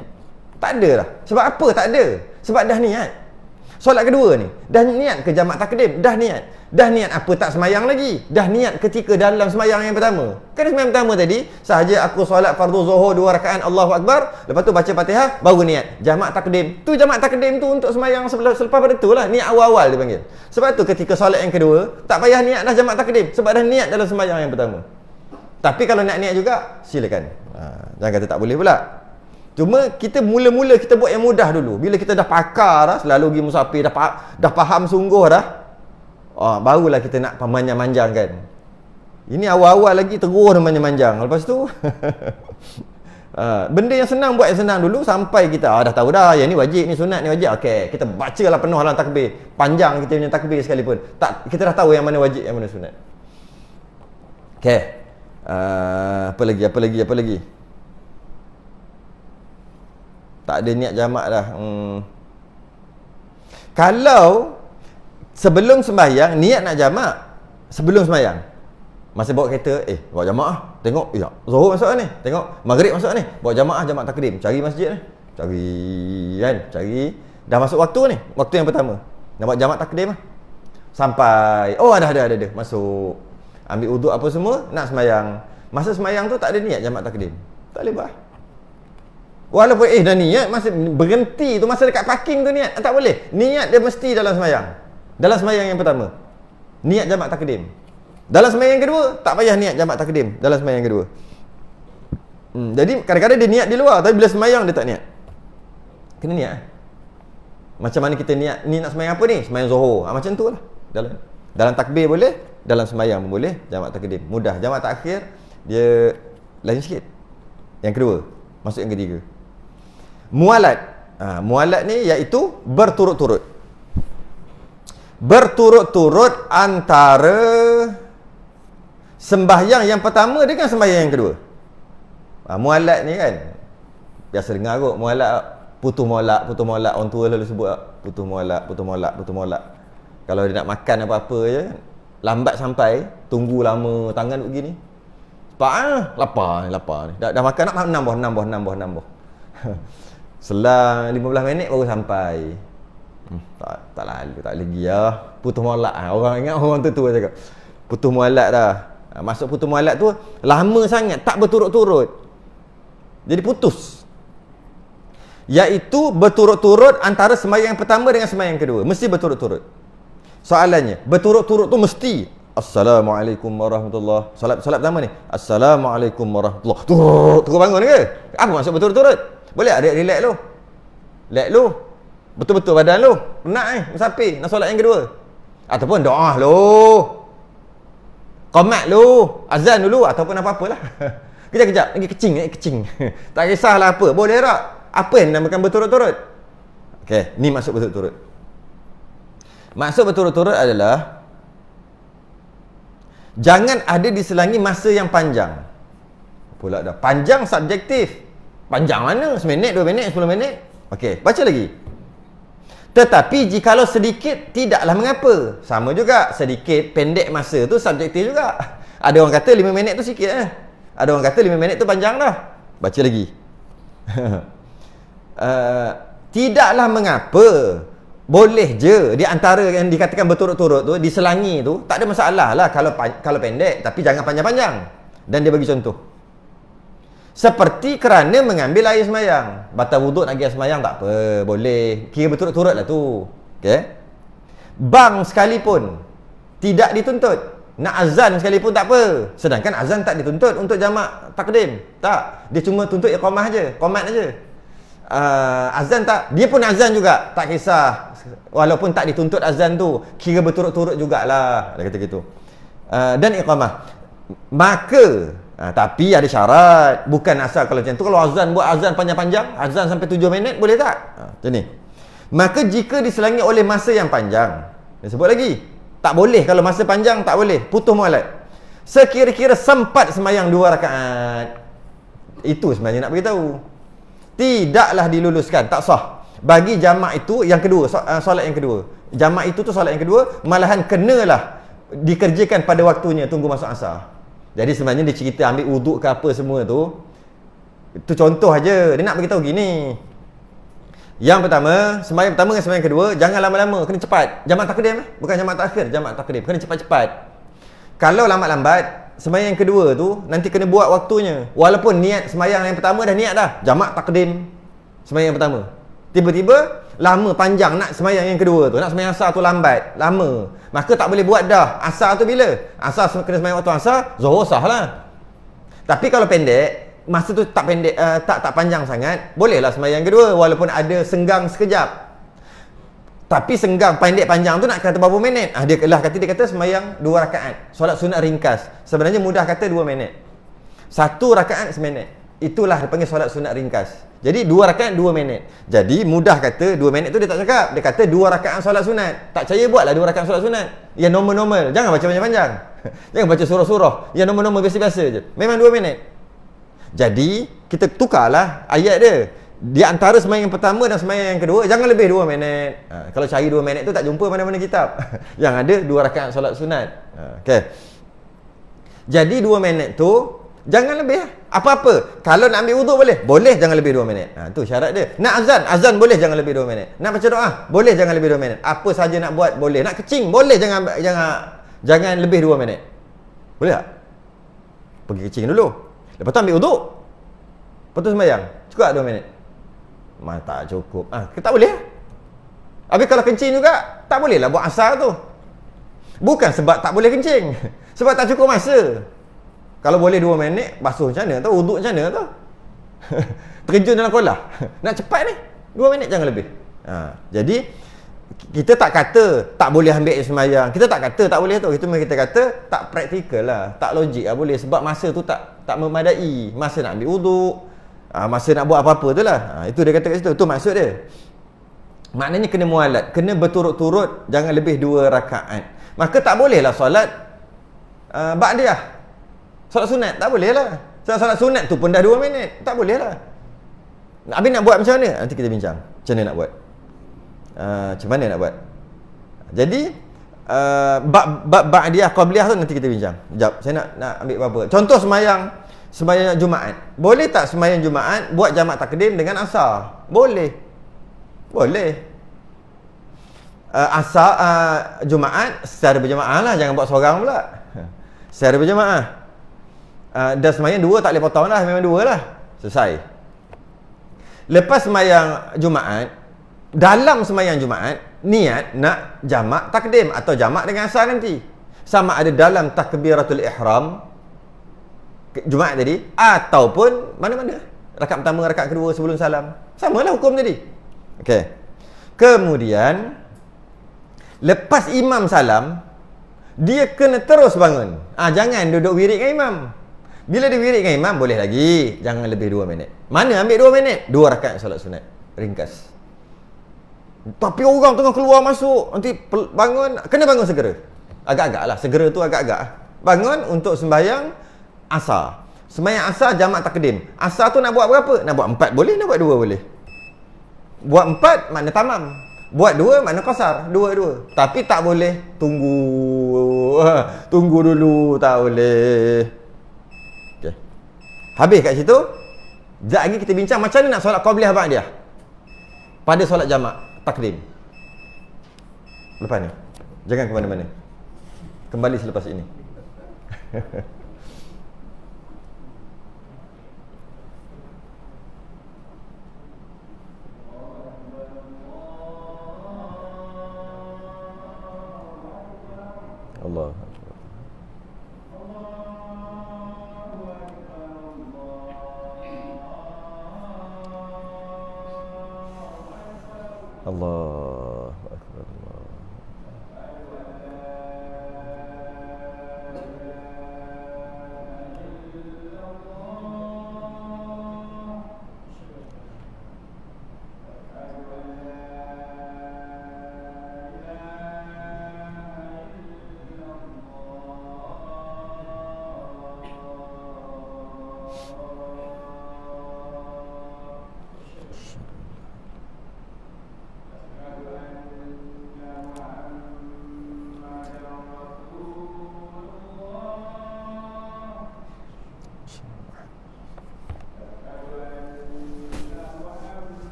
Tak ada dah. Sebab apa tak ada? Sebab dah niat. Solat kedua ni dah niat ke jamak takdim? Dah niat. Dah niat apa tak semayang lagi? Dah niat ketika dalam semayang yang pertama. Kan semayang pertama tadi sahaja aku solat fardu zuhur 2 rakaat Allahu Akbar, lepas tu baca Fatihah baru niat. Jamak takdim. Tu jamak takdim tu untuk semayang selepas pada tu lah. Niat awal-awal dia panggil. Sebab tu ketika solat yang kedua tak payah niat dah jamak takdim sebab dah niat dalam semayang yang pertama. Tapi kalau nak niat juga silakan. Jangan kata tak boleh pula. Cuma kita mula-mula kita buat yang mudah dulu. Bila kita dah pakar dah, selalu pergi musafir, dah faham sungguh dah, barulah kita nak manjang-manjangkan. Ini awal-awal lagi terus manjang-manjang. Lepas tu benda yang senang buat yang senang dulu sampai kita dah tahu dah yang ni wajib, ni sunat, ni wajib. Okey, kita bacalah penuh dalam takbir. Panjang kita punya takbir sekalipun. Tak, kita dah tahu yang mana wajib, yang mana sunat. Okey. Apa lagi? Tak ada niat jamak dah. Kalau sebelum sembahyang niat nak jamak, sebelum sembahyang masa bawa kereta, bawa jamak ah. Tengok, Zuhur masuk ni. Tengok, Maghrib masuk ni. Bawa jamak takdim. Cari masjid ni. Cari. Dah masuk waktu ni. Waktu yang pertama. Nak buat jamak takdim ah. Sampai, ada. Masuk. Ambil uduk apa semua, nak sembahyang. Masa sembahyang tu tak ada niat jamak takdim. Tak boleh buat. Walaupun dah niat, masa berhenti tu, masa dekat parking tu niat, tak boleh. Niat dia mesti dalam sembahyang. Dalam sembahyang yang pertama niat jamak takdim. Dalam sembahyang yang kedua tak payah niat jamak takdim. Dalam sembahyang yang kedua jadi kadang-kadang dia niat di luar, tapi bila sembahyang dia tak niat. Kena niat. Macam mana kita niat ni nak sembahyang apa ni? Sembahyang Zuhur. Macam tu lah. Dalam takbir boleh, dalam sembahyang pun boleh jamak takdim. Mudah. Jamak takhir dia lain sikit. Yang kedua, masuk yang ketiga. Mualat. Mualat ni iaitu berturut-turut antara sembahyang yang pertama dengan sembahyang yang kedua. Mualat ni kan biasa dengar kot, mualat putus molak orang tua lalu sebut putus molak. Kalau dia nak makan apa-apa je lambat sampai, tunggu lama tangan duk begini. Lapar ni. Dah makan nak nambah. Selang 15 minit baru sampai. Tak lagi ya. Putus mualak. Orang ingat orang tu cakap. Putus mualak dah. Masuk putus mualak tu lama sangat, tak berturut-turut. Jadi putus. Iaitu berturut-turut antara sembahyang yang pertama dengan sembahyang yang kedua. Mesti berturut-turut. Soalannya, berturut-turut tu mesti Assalamualaikum warahmatullahi. Solat pertama ni. Assalamualaikum warahmatullahi. Terus bangun ke? Apa maksud berturut-turut? Boleh ada relax lu. Relax lu. Betul-betul badan lu. Penat musafir nak solat yang kedua. Ataupun doa lu. Qomat lu, azan dulu ataupun apa-apalah. Kejap lagi kecing. Tak kisahlah apa. Boleh tak? Apa yang dinamakan berturut-turut? Okey, ni maksud berturut-turut. Maksud berturut-turut adalah jangan ada diselangi masa yang panjang. Pula dah. Panjang subjektif. Panjang mana? 1 minit, 2 minit, 10 minit? Okey, baca lagi. Tetapi jikalau sedikit, tidaklah mengapa. Sama juga. Sedikit, pendek masa tu subjektif juga. Ada orang kata 5 minit tu sikit Ada orang kata 5 minit tu panjang dah. Baca lagi. Tidaklah mengapa. Boleh je di antara yang dikatakan berturut-turut tu, diselangi tu, tak ada masalah lah kalau pendek, tapi jangan panjang-panjang. Dan dia bagi contoh. Seperti kerana mengambil air semayang. Batal wuduk nak pergi semayang tak apa, boleh. Kira berturut-turut lah tu. Okey. Bang sekalipun tidak dituntut. Nak azan sekalipun tak apa. Sedangkan azan tak dituntut untuk jamak takdim. Tak. Dia cuma tuntut iqamah je, qomat aje. Azan tak, dia pun azan juga, tak kisah. Walaupun tak dituntut azan tu, kira berturut-turut jugalah. Dia kata gitu. Dan iqamah. Maka tapi ada syarat. Bukan asal kalau macam tu. Kalau azan buat azan panjang-panjang, azan sampai 7 minit, boleh tak? Macam ni. Maka jika diselangi oleh masa yang panjang, dia sebut lagi, tak boleh. Kalau masa panjang tak boleh, putus mualat. Sekira-kira sempat semayang 2 rakaat. Itu sebenarnya nak beritahu. Tidaklah diluluskan, tak sah. Bagi jamak itu yang kedua, solat yang kedua. Jamak itu tu solat yang kedua, malahan kenalah dikerjakan pada waktunya, tunggu masuk asar. Jadi sebenarnya dia cerita ambil wuduk ke apa semua tu. Itu contoh aja. Dia nak beritahu gini. Yang pertama, sembahyang pertama dengan sembahyang kedua, jangan lama-lama, kena cepat. Jamak takdim bukan jamak takhir, jamak takdim. Kena cepat-cepat. Kalau lambat-lambat, sembahyang yang kedua tu nanti kena buat waktunya. Walaupun niat sembahyang yang pertama dah niat dah, jamak takdim sembahyang yang pertama. Tiba-tiba lama panjang nak sembahyang yang kedua tu, nak sembahyang asar tu lambat, lama. Maka tak boleh buat dah. Asar tu bila? Asar kena sembahyang waktu asar, zuhur sah lah. Tapi kalau pendek, masa tu tak pendek, tak panjang sangat, bolehlah sembahyang kedua walaupun ada senggang sekejap. Tapi senggang pendek panjang tu nak kata berapa minit? Dia kata sembahyang 2 rakaat. Solat sunat ringkas. Sebenarnya mudah kata 2 minit. 1 rakaat seminit. Itulah dipanggil solat sunat ringkas. Jadi 2 rakaat 2 minit. Jadi mudah kata 2 minit tu dia tak cakap. Dia kata 2 rakaat solat sunat. Tak percaya buatlah 2 rakaat solat sunat. Yang normal-normal. Jangan baca panjang-panjang. Jangan baca surah-surah. Yang normal-normal biasa-biasa je. Memang 2 minit. Jadi kita tukarlah ayat dia. Di antara sembahyang yang pertama dan sembahyang yang kedua, jangan lebih 2 minit. Kalau cari 2 minit tu tak jumpa mana-mana kitab. Yang ada 2 rakaat solat sunat. Okey. Jadi 2 minit tu jangan lebih. Apa-apa. Kalau nak ambil wuduk boleh. Boleh jangan lebih 2 minit. Tu syarat dia. Nak azan boleh jangan lebih 2 minit. Nak baca doa, boleh jangan lebih 2 minit. Apa saja nak buat boleh. Nak kecing boleh jangan lebih 2 minit. Boleh tak? Pergi kecing dulu. Lepas tu ambil wuduk. Lepas tu sembahyang. Cukup tak 2 minit? Tak cukup. Tak boleh. Habis kalau kencing juga, tak boleh lah buat asar tu. Bukan sebab tak boleh kencing. Sebab tak cukup masa. Kalau boleh 2 minit, basuh macam mana tu? Wuduk macam mana tu? Terjun dalam kolah. Nak cepat ni, 2 minit jangan lebih. Jadi, kita tak kata tak boleh ambil sembahyang. Kita tak kata tak boleh tu. Kita kata tak praktikal lah. Tak logik lah boleh. Sebab masa tu tak memadai. Masa nak ambil wuduk. Masa nak buat apa-apa tu lah. Itu dia kata kat situ. Itu maksud dia. Maknanya kena mualat. Kena berturut-turut. Jangan lebih 2 rakaat. Maka tak boleh lah solat ba'diyah. Solat sunat. Tak boleh lah. Solat sunat tu pun dah 2 minit. Tak boleh lah. Habis nak buat macam mana? Nanti kita bincang. Macam mana nak buat? Macam mana nak buat? Jadi ba'diyah, qabliyah tu nanti kita bincang. Sekejap. Saya nak ambil apa-apa. Contoh sembahyang Jumaat. Boleh tak sembahyang Jumaat buat jamak takdim dengan asar? Boleh. Asar Jumaat secara berjamaah lah. Jangan buat seorang pula. Secara berjamaah. Dan sembahyang 2 tak boleh potong lah. Memang 2 lah. Selesai. Lepas sembahyang Jumaat, dalam sembahyang Jumaat, niat nak jamak takdim atau jamak dengan asar nanti. Sama ada dalam takbiratul ihram Jumaat tadi, ataupun mana-mana. Rakaat pertama, rakaat kedua sebelum salam. Samalah hukum tadi. Okey. Kemudian lepas imam salam, dia kena terus bangun. Jangan duduk wirid dengan imam. Bila dia wirid dengan imam, boleh lagi. Jangan lebih 2 minit. Mana ambil 2 minit? 2 rakaat solat sunat. Ringkas. Tapi orang tengah keluar masuk, nanti bangun, kena bangun segera. Agak-agak lah. Segera tu agak-agak. Bangun untuk sembahyang asar. Sembahyang asar jamak takdim. Asar tu nak buat berapa? Nak buat 4 boleh, nak buat 2 boleh. Buat 4 makna tamam. Buat 2 makna qasar. 2-2. Tapi tak boleh tunggu dulu, tak boleh. Okey. Habis kat situ. Sekejap lagi kita bincang macam mana nak solat qabliyah ba'diyah pada solat jamak takdim. Lepas ni. Jangan ke mana-mana. Kembali selepas ini. Allah. Allahu akbar.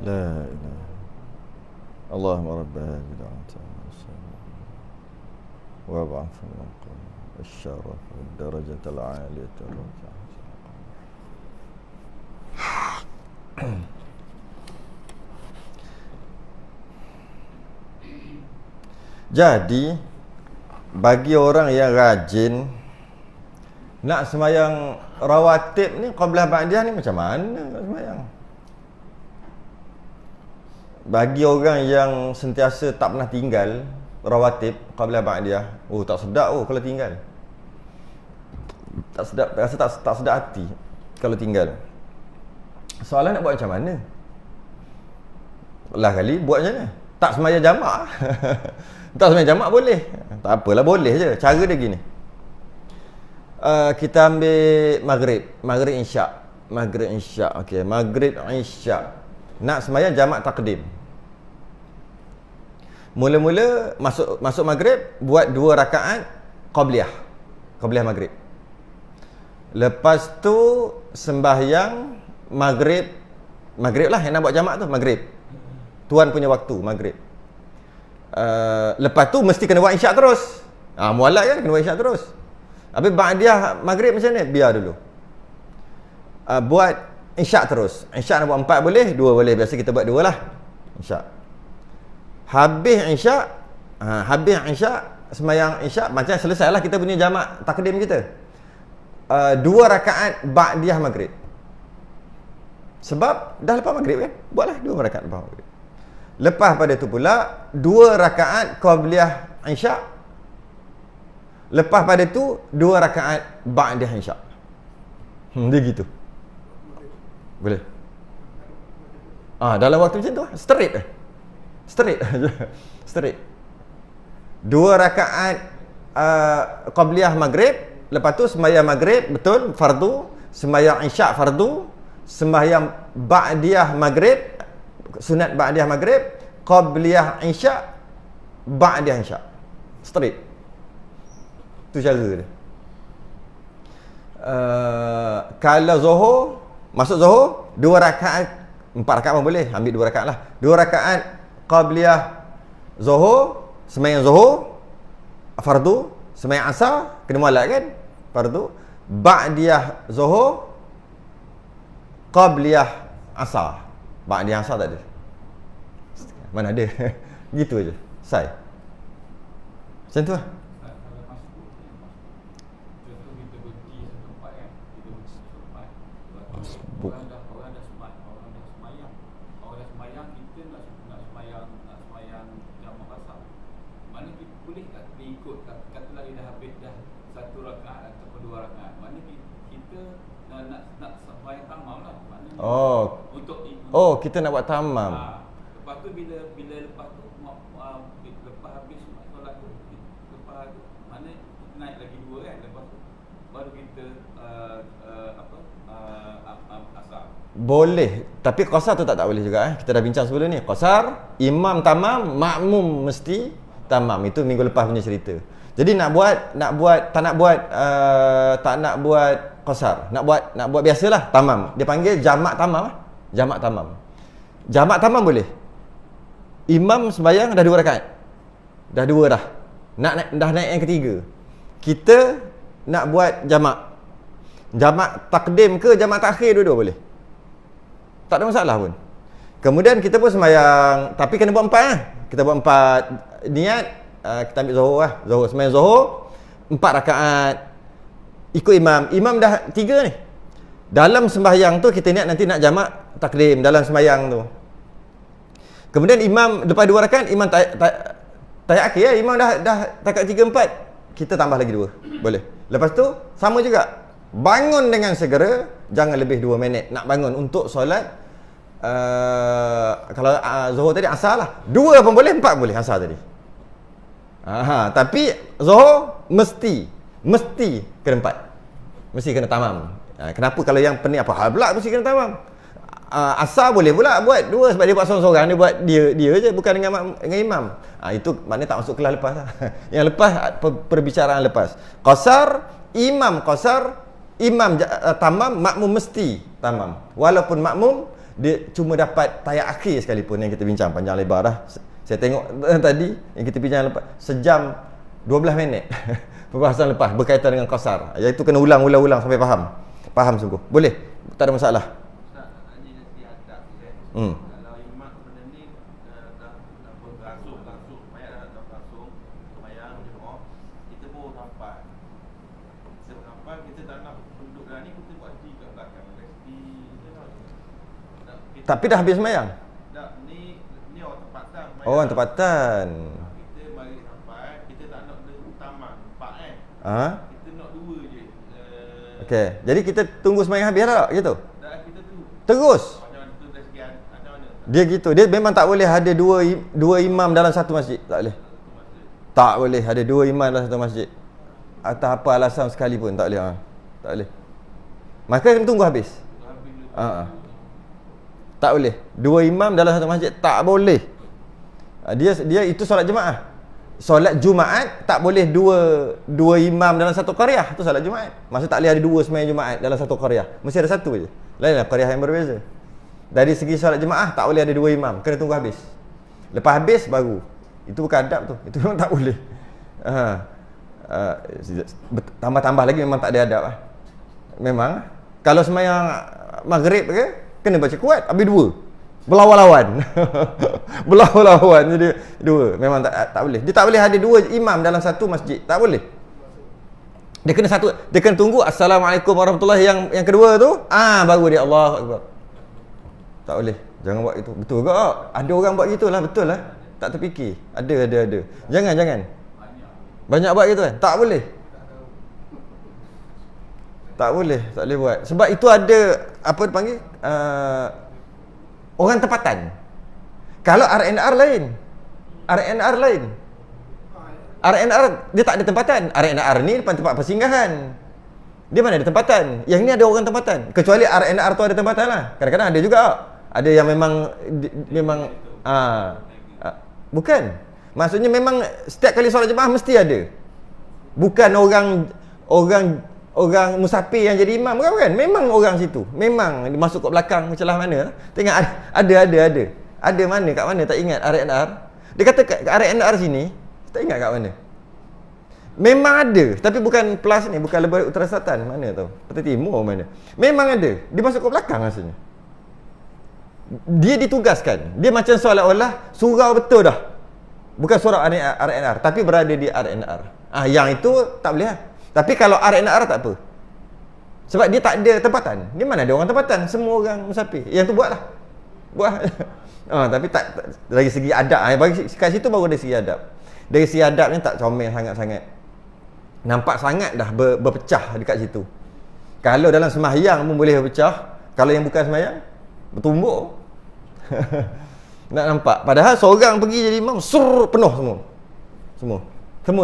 لا إله اللهم رب هذه الدعوة وابعث المقام الشرف والدرجة العالية الرفيعة. Jadi bagi orang yang rajin nak semayang rawatib ni, qablah ba'diyah ni macam mana nak semayang? Bagi orang yang sentiasa tak pernah tinggal rawatib qablah ba'diyah, oh tak sedap kalau tinggal. Tak sedap, rasa tak sedap hati kalau tinggal. Soalan nak buat macam mana? Lah kali buat macam mana? Tak semayang jamak. Tak semayang jamak boleh. Tak apalah, boleh je. Cara dia gini. Kita ambil Maghrib Isyak. Okey, Maghrib Isyak. Nak semayang jamak takdim. Mula-mula masuk Maghrib, buat 2 rakaat qabliyah Maghrib. Lepas tu sembahyang Maghrib lah yang nak buat jamak tu, Maghrib. Tuan punya waktu Maghrib. Lepas tu mesti kena buat Isyak terus. Mualaf kan, kena buat Isyak terus. Habis ba'diyah Maghrib macam ni, biar dulu. Buat Isyak terus. Isyak nak buat 4 boleh, 2 boleh. Biasa kita buat 2 lah. Isyak. Habis Isyak, semayang Isyak, macam selesailah kita punya jamak takdim kita. 2 rakaat ba'diyah Maghrib. Sebab dah lepas Maghrib kan? Buatlah 2 rakaat lepas Maghrib. Lepas pada tu pula 2 rakaat qabliyah Isyak. Lepas pada tu 2 rakaat ba'diyah Isyak. Dia gitu. Boleh. Dalam waktu macam tu straight. 2 rakaat qabliyah Maghrib, lepas tu sembahyang Maghrib betul fardu, sembahyang Isyak fardu, sembahyang ba'diyah Maghrib sunat ba'diyah Maghrib, qabliyah Isyak, ba'diyah Isyak. Straight. Tu cara dia. Kalau Zuhur, masuk Zuhur 2 rakaat, 4 rakaat pun boleh, ambil 2 rakaat lah. 2 rakaat qabliyah Zuhur, sembahyang Zuhur fardu, sembahyang Asar kena mualaf kan, fardu. Ba'diyah Zuhur, qabliyah Asar. Ba'diyah Asar tak ada. Mana ada. Gitu aja. Selesai. Macam tu lah. Orang dah semayang, kita nak semayang jamak asar. Mana kita boleh tak ikut nak sembahyang tamam lah maknanya. Oh, kita nak buat tamam. Lepas tu bila lepas tu lepas habis solat tu, lepas tu mana kita naik lagi 2 kan, lepas tu baru kita asar. Boleh, tapi qasar tu tak boleh juga Kita dah bincang sebelum ni. Qasar, imam tamam, makmum mesti tamam. Itu minggu lepas punya cerita. Jadi tak nak buat qasar. Nak buat biasalah tamam. Dia panggil jamak tamam. Jamak tamam. Jamak tamam boleh. Imam sembahyang dah 2 rakaat. Dah 2 dah. Dah naik yang ketiga. Kita nak buat jamak. Jamak takdim ke jamak takhir dua-dua boleh. Tak ada masalah pun. Kemudian kita pun sembahyang, tapi kena buat 4 Kita buat 4 niat, kita ambil zuhur lah. Sembahyang zuhur 4 rakaat. Ikut imam. Imam dah 3 ni. Dalam sembahyang tu kita niat nanti nak jamak takdim dalam sembahyang tu. Kemudian imam lepas 2 rakaat, imam tayak akhir imam dah rakaat 3 4. Kita tambah lagi 2. Boleh. Lepas tu sama juga. Bangun dengan segera, jangan lebih 2 minit nak bangun untuk solat. Kalau zuhur tadi asar lah, 2 pun boleh, 4 boleh asar tadi. Tapi zuhur mesti kena 4. Mesti kena tamam. Kenapa kalau yang pening apa hal pula mesti kena tamam? Asar boleh pula buat 2 sebab dia buat seorang-seorang, dia buat dia je, bukan dengan imam. Itu maknanya tak masuk kelas lepas lah. Yang lepas perbicaraan lepas. Qasar, imam tamam, makmum mesti tamam. Walaupun makmum dia cuma dapat tayak akhir sekalipun, yang kita bincang panjang lebar dah. Saya tengok tadi yang kita bincang lepas sejam 12 minit perbahasan lepas berkaitan dengan qasar. Iaitu kena ulang sampai faham sungguh. Boleh, tak ada masalah. Kalau imam benda ni dah langsung mayat dah langsung sembahyang jemaah, kita pun nampak kita tak nak duduk dah ni, kita buat di kat belakang resti Tapi dah habis sembahyang? Dah, ni orang tempatan. Orang tempatan. Kita balik sampai, kita tak nak tamat 4 Kita nak 2 je. Okey, jadi kita tunggu sembahyang habis tak gitu? Dah, kita tu Terus? Macam mana? Dia gitu. Dia memang tak boleh ada dua imam dalam satu masjid. Tak boleh. Tak boleh ada 2 imam dalam satu masjid. Atas apa alasan sekalipun tak boleh. Tak boleh. Maka kena tunggu habis. Tak boleh. 2 imam dalam satu masjid tak boleh. Dia itu solat jemaah. Solat Jumaat tak boleh dua imam dalam satu qaryah. Itu solat Jumaat. Maksud tak boleh ada 2 sembahyang Jumaat dalam satu qaryah. Mesti ada satu je. Lainlah qaryah yang berbeza. Dari segi solat jemaah tak boleh ada 2 imam. Kena tunggu habis. Lepas habis baru. Itu bukan adab tu. Itu memang tak boleh. Tambah-tambah lagi memang tak ada adab lah. Memang kalau sembahyang maghrib ke kena baca kuat, habis 2 berlawan-lawan. Berlawan-lawan jadi 2. Memang tak boleh. Dia tak boleh ada 2 imam dalam satu masjid. Tak boleh. Dia kena tunggu assalamualaikum warahmatullahi yang kedua tu, baru dia Allahu akbar. Tak boleh. Jangan buat itu. Betul ke? Ada orang buat gitulah, betul lah. Tak terfikir. Ada. Jangan. Banyak buat gitu kan? Tak boleh. Tak boleh buat. Sebab itu ada apa dipanggil? Orang tempatan. Kalau RNR lain. RNR dia tak ada tempatan. RNR ni tempat persinggahan. Dia mana ada tempatan. Yang ni ada orang tempatan. Kecuali RNR tu ada tempatan lah. Kadang-kadang ada juga. Ada yang memang bukan. Maksudnya memang setiap kali solat jemaah mesti ada. Bukan orang musafir yang jadi imam kan? Memang orang situ. Memang masuk kat belakang celah mana. Tengok ada. Ada mana kat mana tak ingat RNR. Dia kata kat RNR sini, tak ingat kat mana. Memang ada, tapi bukan plus ni, bukan Lebah Utara Selatan, mana tahu. Peti Timur mana. Memang ada. Dia masuk kat belakang rasanya. Dia ditugaskan. Dia macam seolah-olah surau betul dah. Bukan surau RNR, tapi berada di RNR. Yang itu tak boleh lah. Tapi kalau RNR tak apa. Sebab dia tak ada tempatan. Dia mana ada orang tempatan, semua orang musafir. Yang tu buatlah. Tapi tak dari segi adab, bagi kat situ baru dari segi adab. Dari segi adabnya tak comel sangat-sangat. Nampak sangat dah berpecah dekat situ. Kalau dalam sembahyang pun boleh pecah, kalau yang bukan sembahyang bertumbuk. Nak nampak? Padahal seorang pergi jadi imam, penuh semua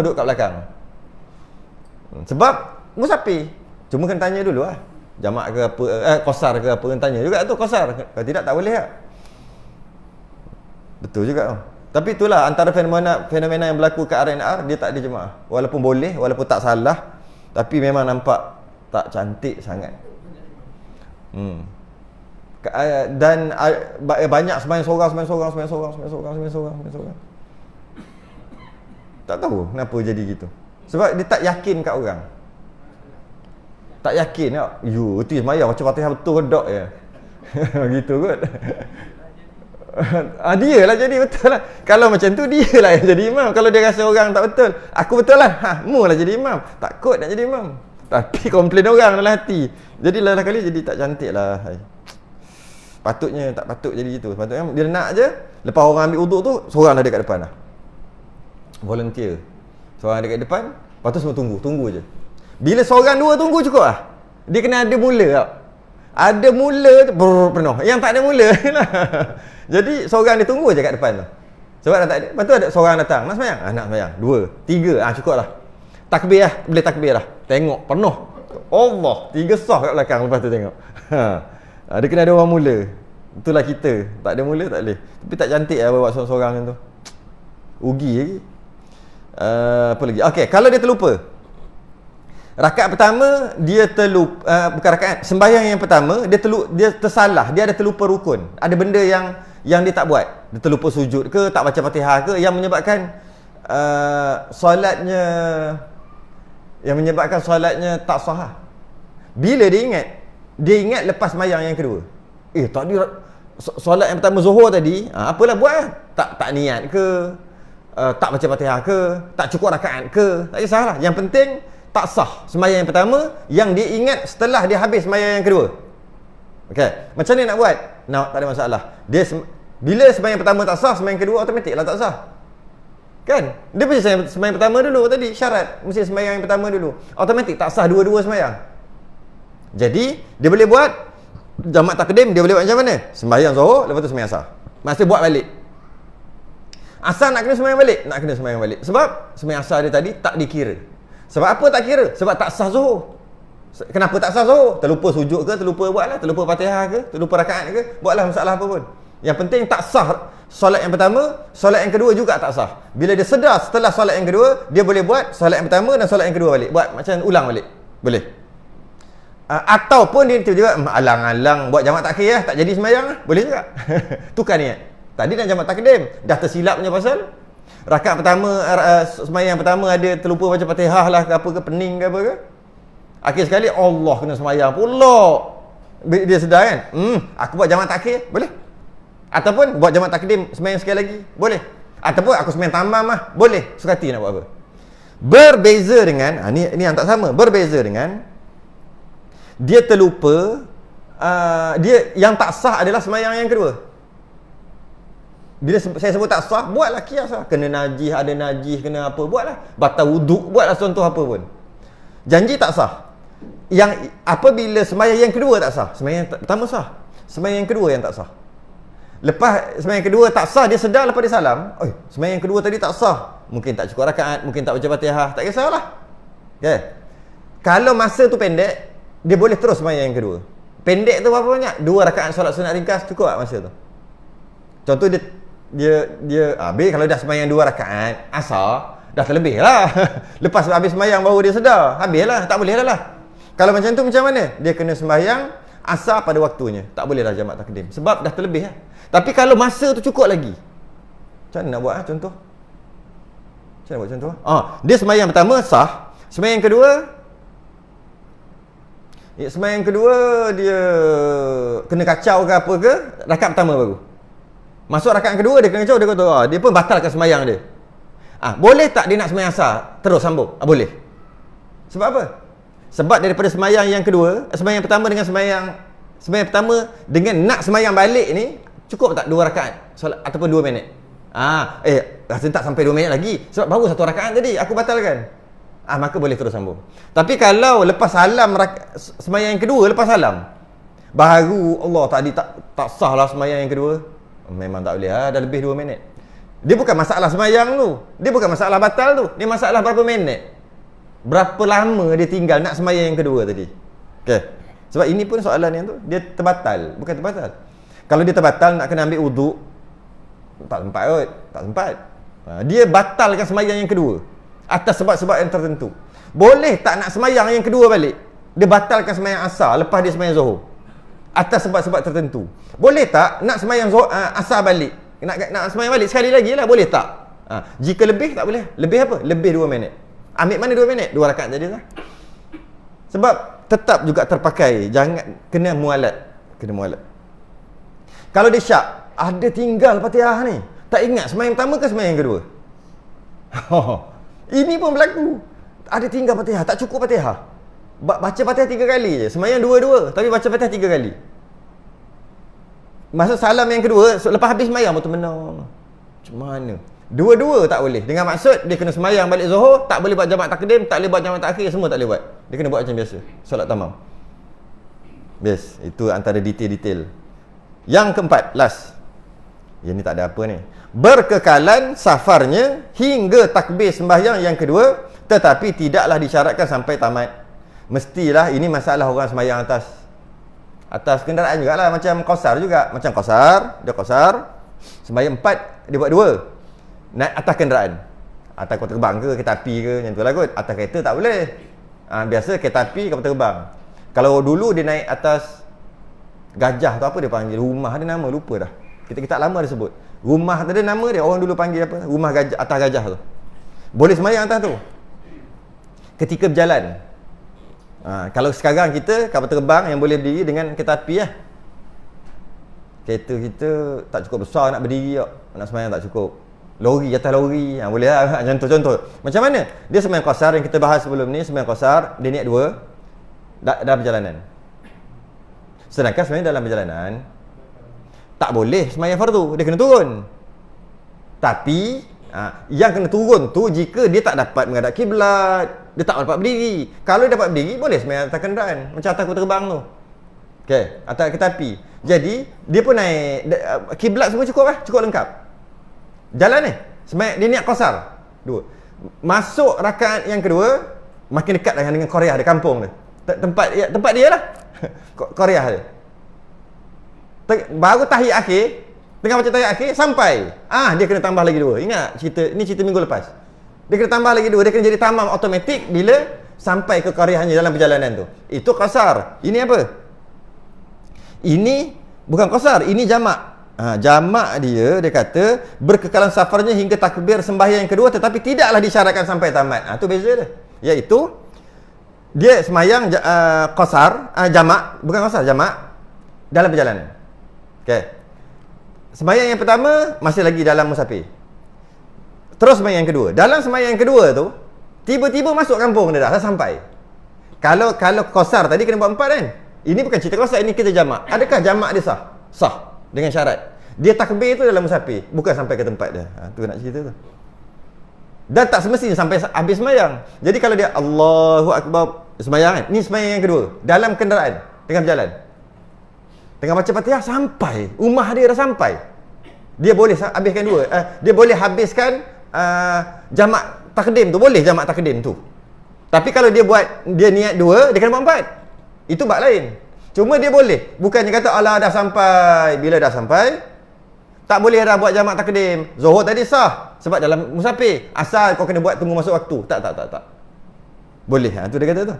duduk kat belakang. Sebab musafir. Cuma kena tanya dulu lah, jamak ke apa, qasar ke apa, kena tanya juga tu qasar. Kalau tidak tak boleh lah. Betul juga. Tapi itulah antara fenomena yang berlaku kat RNR, dia tak ada jemaah. Walaupun boleh, walaupun tak salah, tapi memang nampak tak cantik sangat. Dan banyak sembahyang seorang. Tak tahu kenapa jadi gitu. Sebab dia tak yakin kat orang. Tak yakin tak? Itu sembahyang macam Fatihah betul ke tak ya? Gitu kot. Dia lah jadi betul lah. Kalau macam tu dia lah yang jadi imam. Kalau dia rasa orang tak betul, aku betul lah. Mu lah jadi imam. Takut nak jadi imam. Tapi komplain orang dalam hati. Jadi lain kali jadi tak cantik lah. Patutnya tak patut jadi gitu. Patutnya dia nak je, lepas orang ambil uduk tu, seorang dah dekat depan lah. Volunteer. Seorang dekat depan, lepas tu semua tunggu je. Bila seorang dua tunggu cukup lah. Dia kena ada mula tau. Ada mula tu penuh. Yang tak ada mula lah. Jadi seorang dia tunggu je kat depan tu. Sebab dah tak ada. Lepas tu ada seorang datang, nak sembahyang? Nak sembahyang. 2, 3, cukup lah. Takbir lah, boleh takbir lah. Tengok penuh. Allah, 3 sah kat belakang lepas tu tengok. Dia kena ada orang mula. Itulah kita. Tak ada mula tak boleh. Tapi tak cantik lah buat seorang-seorang tu. Rugi lagi. Apa lagi? Okey, kalau dia terlupa. Rakaat pertama dia terlupa, bukan rakaat, sembahyang yang pertama dia tersalah, dia ada terlupa rukun. Ada benda yang dia tak buat. Dia terlupa sujud ke, tak baca Fatihah ke, yang menyebabkan solatnya tak sah. Bila dia ingat lepas sembahyang yang kedua. Tadi solat yang pertama Zuhur tadi, apalah buat lah. Tak niat ke, tak baca Fatihah ke, tak cukup rakaat ke, tak kisahlah. Yang penting tak sah sembahyang yang pertama, yang dia ingat setelah dia habis sembahyang yang kedua. Okey, macam ni nak buat? Tak ada masalah. Bila sembahyang pertama tak sah, sembahyang kedua automatik lah tak sah. Kan? Dia mesti sembahyang pertama dulu tadi, syarat mesti sembahyang yang pertama dulu. Automatik tak sah dua-dua sembahyang. Jadi dia boleh buat jamak takdim, dia boleh buat macam mana? Sembahyang Zuhur, lepas tu sembahyang Asar. Masa buat balik. Asar nak kena sembahyang balik? Nak kena sembahyang balik. Sebab sembahyang Asar dia tadi tak dikira. Sebab apa tak kira? Sebab tak sah Zuhur. Kenapa tak sah Zuhur? Terlupa sujud ke, terlupa buatlah, terlupa Fatihah ke, terlupa rakaat ke, buatlah masalah apa pun. Yang penting tak sah solat yang pertama, solat yang kedua juga tak sah. Bila dia sedar setelah solat yang kedua, dia boleh buat solat yang pertama dan solat yang kedua balik. Buat macam ulang balik. Boleh. Ataupun dia tiba-tiba alang-alang buat jamak takhir tak jadi sembahyang lah. Boleh juga. Tukar niat. Tadi nak jamak takdim, dah tersilap punya pasal rakaat pertama, sembahyang pertama ada terlupa baca Fatihah lah ke apa ke, pening ke apa ke. Akhir sekali Allah kena sembahyang pula. Dia sedar kan? Aku buat jamak takhir, boleh. Ataupun buat jamak takdim sembahyang sekali lagi, boleh. Ataupun aku sembahyang tamam lah, boleh. Suka hati nak buat apa. Berbeza dengan ni yang tak sama. Berbeza dengan dia terlupa, dia yang tak sah adalah sembahyang yang kedua. Bila saya sebut tak sah, buatlah kias lah. Kena najis, ada najis, kena apa, buatlah. Batal wuduk, buatlah contoh apa pun. Janji tak sah. Yang apabila sembahyang yang kedua tak sah, sembahyang pertama sah, sembahyang yang kedua yang tak sah. Lepas sembahyang kedua tak sah, dia sedar lepas dia salam, sembahyang kedua tadi tak sah. Mungkin tak cukup rakaat, mungkin tak baca Fatihah, tak kisahlah. Okay. Kalau masa tu pendek, dia boleh terus sembahyang yang kedua. Pendek tu berapa banyak? 2 rakaat solat sunat ringkas cukup tak masa tu? Contoh dia habis kalau dah sembahyang 2 rakaat asar, dah terlebih lah. Lepas habis sembahyang baru dia sedar, habis lah, tak boleh dah lah. Kalau macam tu macam mana? Dia kena sembahyang asar pada waktunya. Tak boleh dah jamak takdim sebab dah terlebih lah. Tapi kalau masa tu cukup lagi, macam mana nak buat contoh? Macam mana buat contoh? Dia sembahyang pertama sah, sembahyang kedua dia kena kacau ke apa ke, rakaat pertama baru. Masuk rakaat kedua dia kena kacau, dia kata dia pun batalkan sembahyang dia. Boleh tak dia nak sembahyang asar terus sambung? Boleh. Sebab apa? Sebab daripada sembahyang yang kedua, sembahyang pertama dengan sembahyang pertama dengan nak sembahyang balik ni, cukup tak 2 rakaat solat ataupun 2 minit? Rasa tak sampai 2 minit lagi sebab baru 1 rakaat tadi aku batalkan. maka boleh terus sambung. Tapi kalau lepas salam sembahyang yang kedua, lepas salam baru Allah tadi tak sah lah sembahyang yang kedua, memang tak boleh dah lebih 2 minit. Dia bukan masalah sembahyang tu, dia bukan masalah batal tu, dia masalah berapa minit, berapa lama dia tinggal nak sembahyang yang kedua tadi. Okey. Sebab ini pun soalan yang tu dia terbatal, bukan terbatal. Kalau dia terbatal nak kena ambil wuduk, tak sempat kot, tak sempat. Dia batalkan sembahyang yang kedua atas sebab-sebab yang tertentu. Boleh tak nak sembahyang yang kedua balik? Dia batalkan sembahyang asar lepas dia sembahyang zuhur atas sebab-sebab tertentu. Boleh tak nak sembahyang asar balik? Nak sembahyang balik sekali lagi lah, boleh tak? Jika lebih tak boleh. Lebih apa? Lebih 2 minit. Ambil mana 2 minit? 2 rakaat jadi lah. Sebab tetap juga terpakai. Jangan kena mualat. Kena mualat. Kalau dia syak, ada tinggal Fatihah ni, tak ingat sembahyang pertama ke sembahyang kedua? Ini pun berlaku. Ada tinggal Fatihah, tak cukup Fatihah. Baca Fatihah 3 kali je. Sembahyang 2-2, tapi baca Fatihah 3 kali. Masuk salam yang kedua, lepas habis sembahyang betul benar. Macam mana? 2-2 tak boleh. Dengan maksud dia kena sembahyang balik zuhur, tak boleh buat jamak takdim, tak boleh buat jamak takhir, semua tak boleh buat. Dia kena buat macam biasa. Solat tamam. Yes, itu antara detail-detail. Yang keempat, last. Yang ni tak ada apa ni. Berkekalan safarnya hingga takbir sembahyang yang kedua, tetapi tidaklah disyaratkan sampai tamat. Mestilah, ini masalah orang sembahyang atas kenderaan jugalah, macam qasar juga. Macam qasar, dia qasar, sembahyang 4 dia buat 2. Naik atas kenderaan. Atas kapal terbang ke, kereta api ke, macam tu lah kot. Atas kereta tak boleh. Biasa kereta api, kapal terbang. Kalau dulu dia naik atas gajah tu, apa dia panggil? Rumah ada nama, lupa dah. Kita lama dia sebut. Rumah ada nama dia, orang dulu panggil apa? Rumah gajah, atas gajah tu. Boleh sembahyang atas tu. Ketika berjalan. Kalau sekarang kita kapal terbang yang boleh berdiri dengan kereta api lah. Kereta kita tak cukup besar nak berdiri tak. Nak sembahyang tak cukup. Lori, atas lori, boleh lah. Contoh. Macam mana? Dia sembahyang qasar yang kita bahas sebelum ni, sembahyang qasar, dia niat 2 dalam perjalanan. Sedangkan sebenarnya dalam perjalanan tak boleh sembahyang fardu, dia kena turun. Tapi yang kena turun tu jika dia tak dapat menghadap kiblat, dia tak dapat berdiri. Kalau dia dapat berdiri, boleh sembahyang atas kenderaan, macam atas kapal terbang tu. Okey, atas kereta api. Jadi dia pun naik kiblat semua cukup lah, cukup lengkap. Jalan ni sembahyang, dia niat qasar 2. Masuk rakaat yang kedua, makin dekat dengan Korea dia, kampung dia. Tempat dia lah. Korea dia. Baru tahiyat akhir, tengah baca tahiyat akhir sampai. Dia kena tambah lagi 2. Ingat cerita minggu lepas. Dia kena tambah lagi 2, dia kena jadi tamam automatik bila sampai ke qaryahnya dalam perjalanan tu. Itu qasar. Ini apa? Ini bukan qasar, ini jamak. Jamak dia kata berkekalan safarnya hingga takbir sembahyang yang kedua, tetapi tidaklah disyaratkan sampai tamat. Tu beza dia. Iaitu dia sembahyang qasar, jamak, bukan qasar, jamak dalam perjalanan. Okey. Sembahyang yang pertama masih lagi dalam musafir. Terus sembahyang yang kedua. Dalam sembahyang yang kedua tu, tiba-tiba masuk kampung dia dah sampai. Kalau qasar tadi kena buat 4 kan? Ini bukan cerita qasar, ini kita jamak. Adakah jamak dia sah? Sah dengan syarat. Dia takbir tu dalam musafir, bukan sampai ke tempat dia. Tu nak cerita tu. Dan tak semestinya sampai habis sembahyang. Jadi kalau dia Allahu Akbar sembahyang kan? Ni sembahyang yang kedua dalam kenderaan, tengah berjalan. Tengah baca Fatihah sampai, rumah dia dah sampai. Dia boleh habiskan 2. Dia boleh habiskan jamak takdim tu, boleh jamak takdim tu. Tapi kalau dia niat 2, dia kena buat 4. Itu bab lain. Cuma dia boleh. Bukannya kata Allah dah sampai. Bila dah sampai, tak boleh dah buat jamak takdim. Zuhur tadi sah sebab dalam musafir. Asal kau kena buat tunggu masuk waktu. Tak. Boleh. Tu dia kata tu.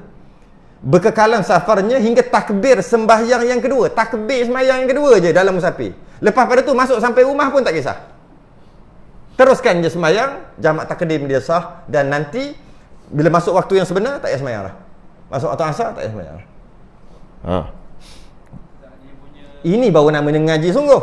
Berkekalan safarnya hingga takbir sembahyang yang kedua. Takbir sembahyang yang kedua je dalam musafir. Lepas pada tu masuk sampai rumah pun tak kisah. Teruskan je sembahyang, jamak takdim dia sah, dan nanti bila masuk waktu yang sebenar tak payah sembahyang lah. Masuk waktu asar tak payah sembahyang lah. Ini baru namanya ngaji sungguh.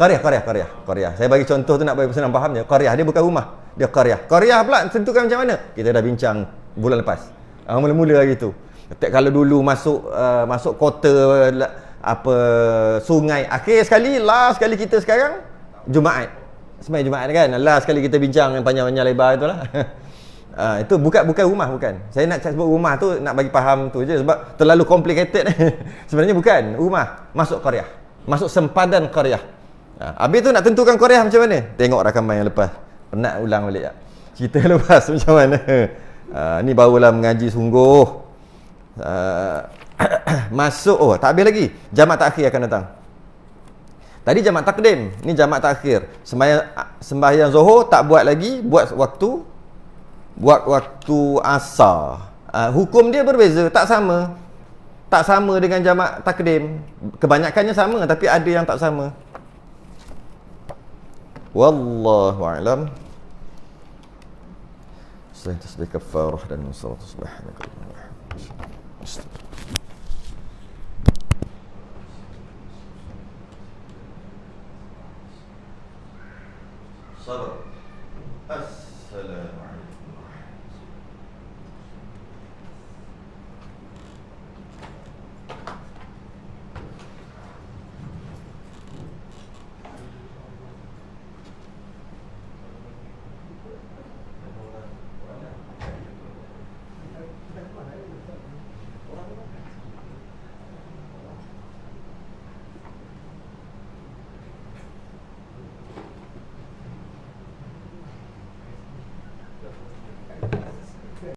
Qaryah. Saya bagi contoh tu nak bagi senang faham je. Qaryah dia bukan rumah, dia qaryah. Qaryah pula tentukan macam mana? Kita dah bincang bulan lepas. Mula-mula hari tu. Kalau dulu masuk kota sungai, akhir sekali, last sekali kita sekarang Jumaat. sembahyang Jumaat kan. Last sekali kita bincang yang panjang-panjang lebar itulah. Itu bukan rumah, bukan. Saya nak sebut rumah tu nak bagi faham tu je sebab terlalu complicated. Sebenarnya bukan. Rumah masuk qaryah. Masuk sempadan qaryah. Habis tu nak tentukan qaryah macam mana? Tengok rakaman yang lepas. Penat ulang balik tak? Cerita lepas macam mana? Ni barulah mengaji sungguh. Masuk, tak habis lagi. Jamak takhir akan datang. Tadi jamak takdim, ni jamak takhir. Sembahyang Zuhur tak buat lagi, buat waktu asar. Hukum dia berbeza, tak sama. Tak sama dengan jamak takdim. Kebanyakannya sama tapi ada yang tak sama. Wallahu a'lam. Selain tasbih kafarah dan salat subhanallah. Sabar. Assalamualaikum.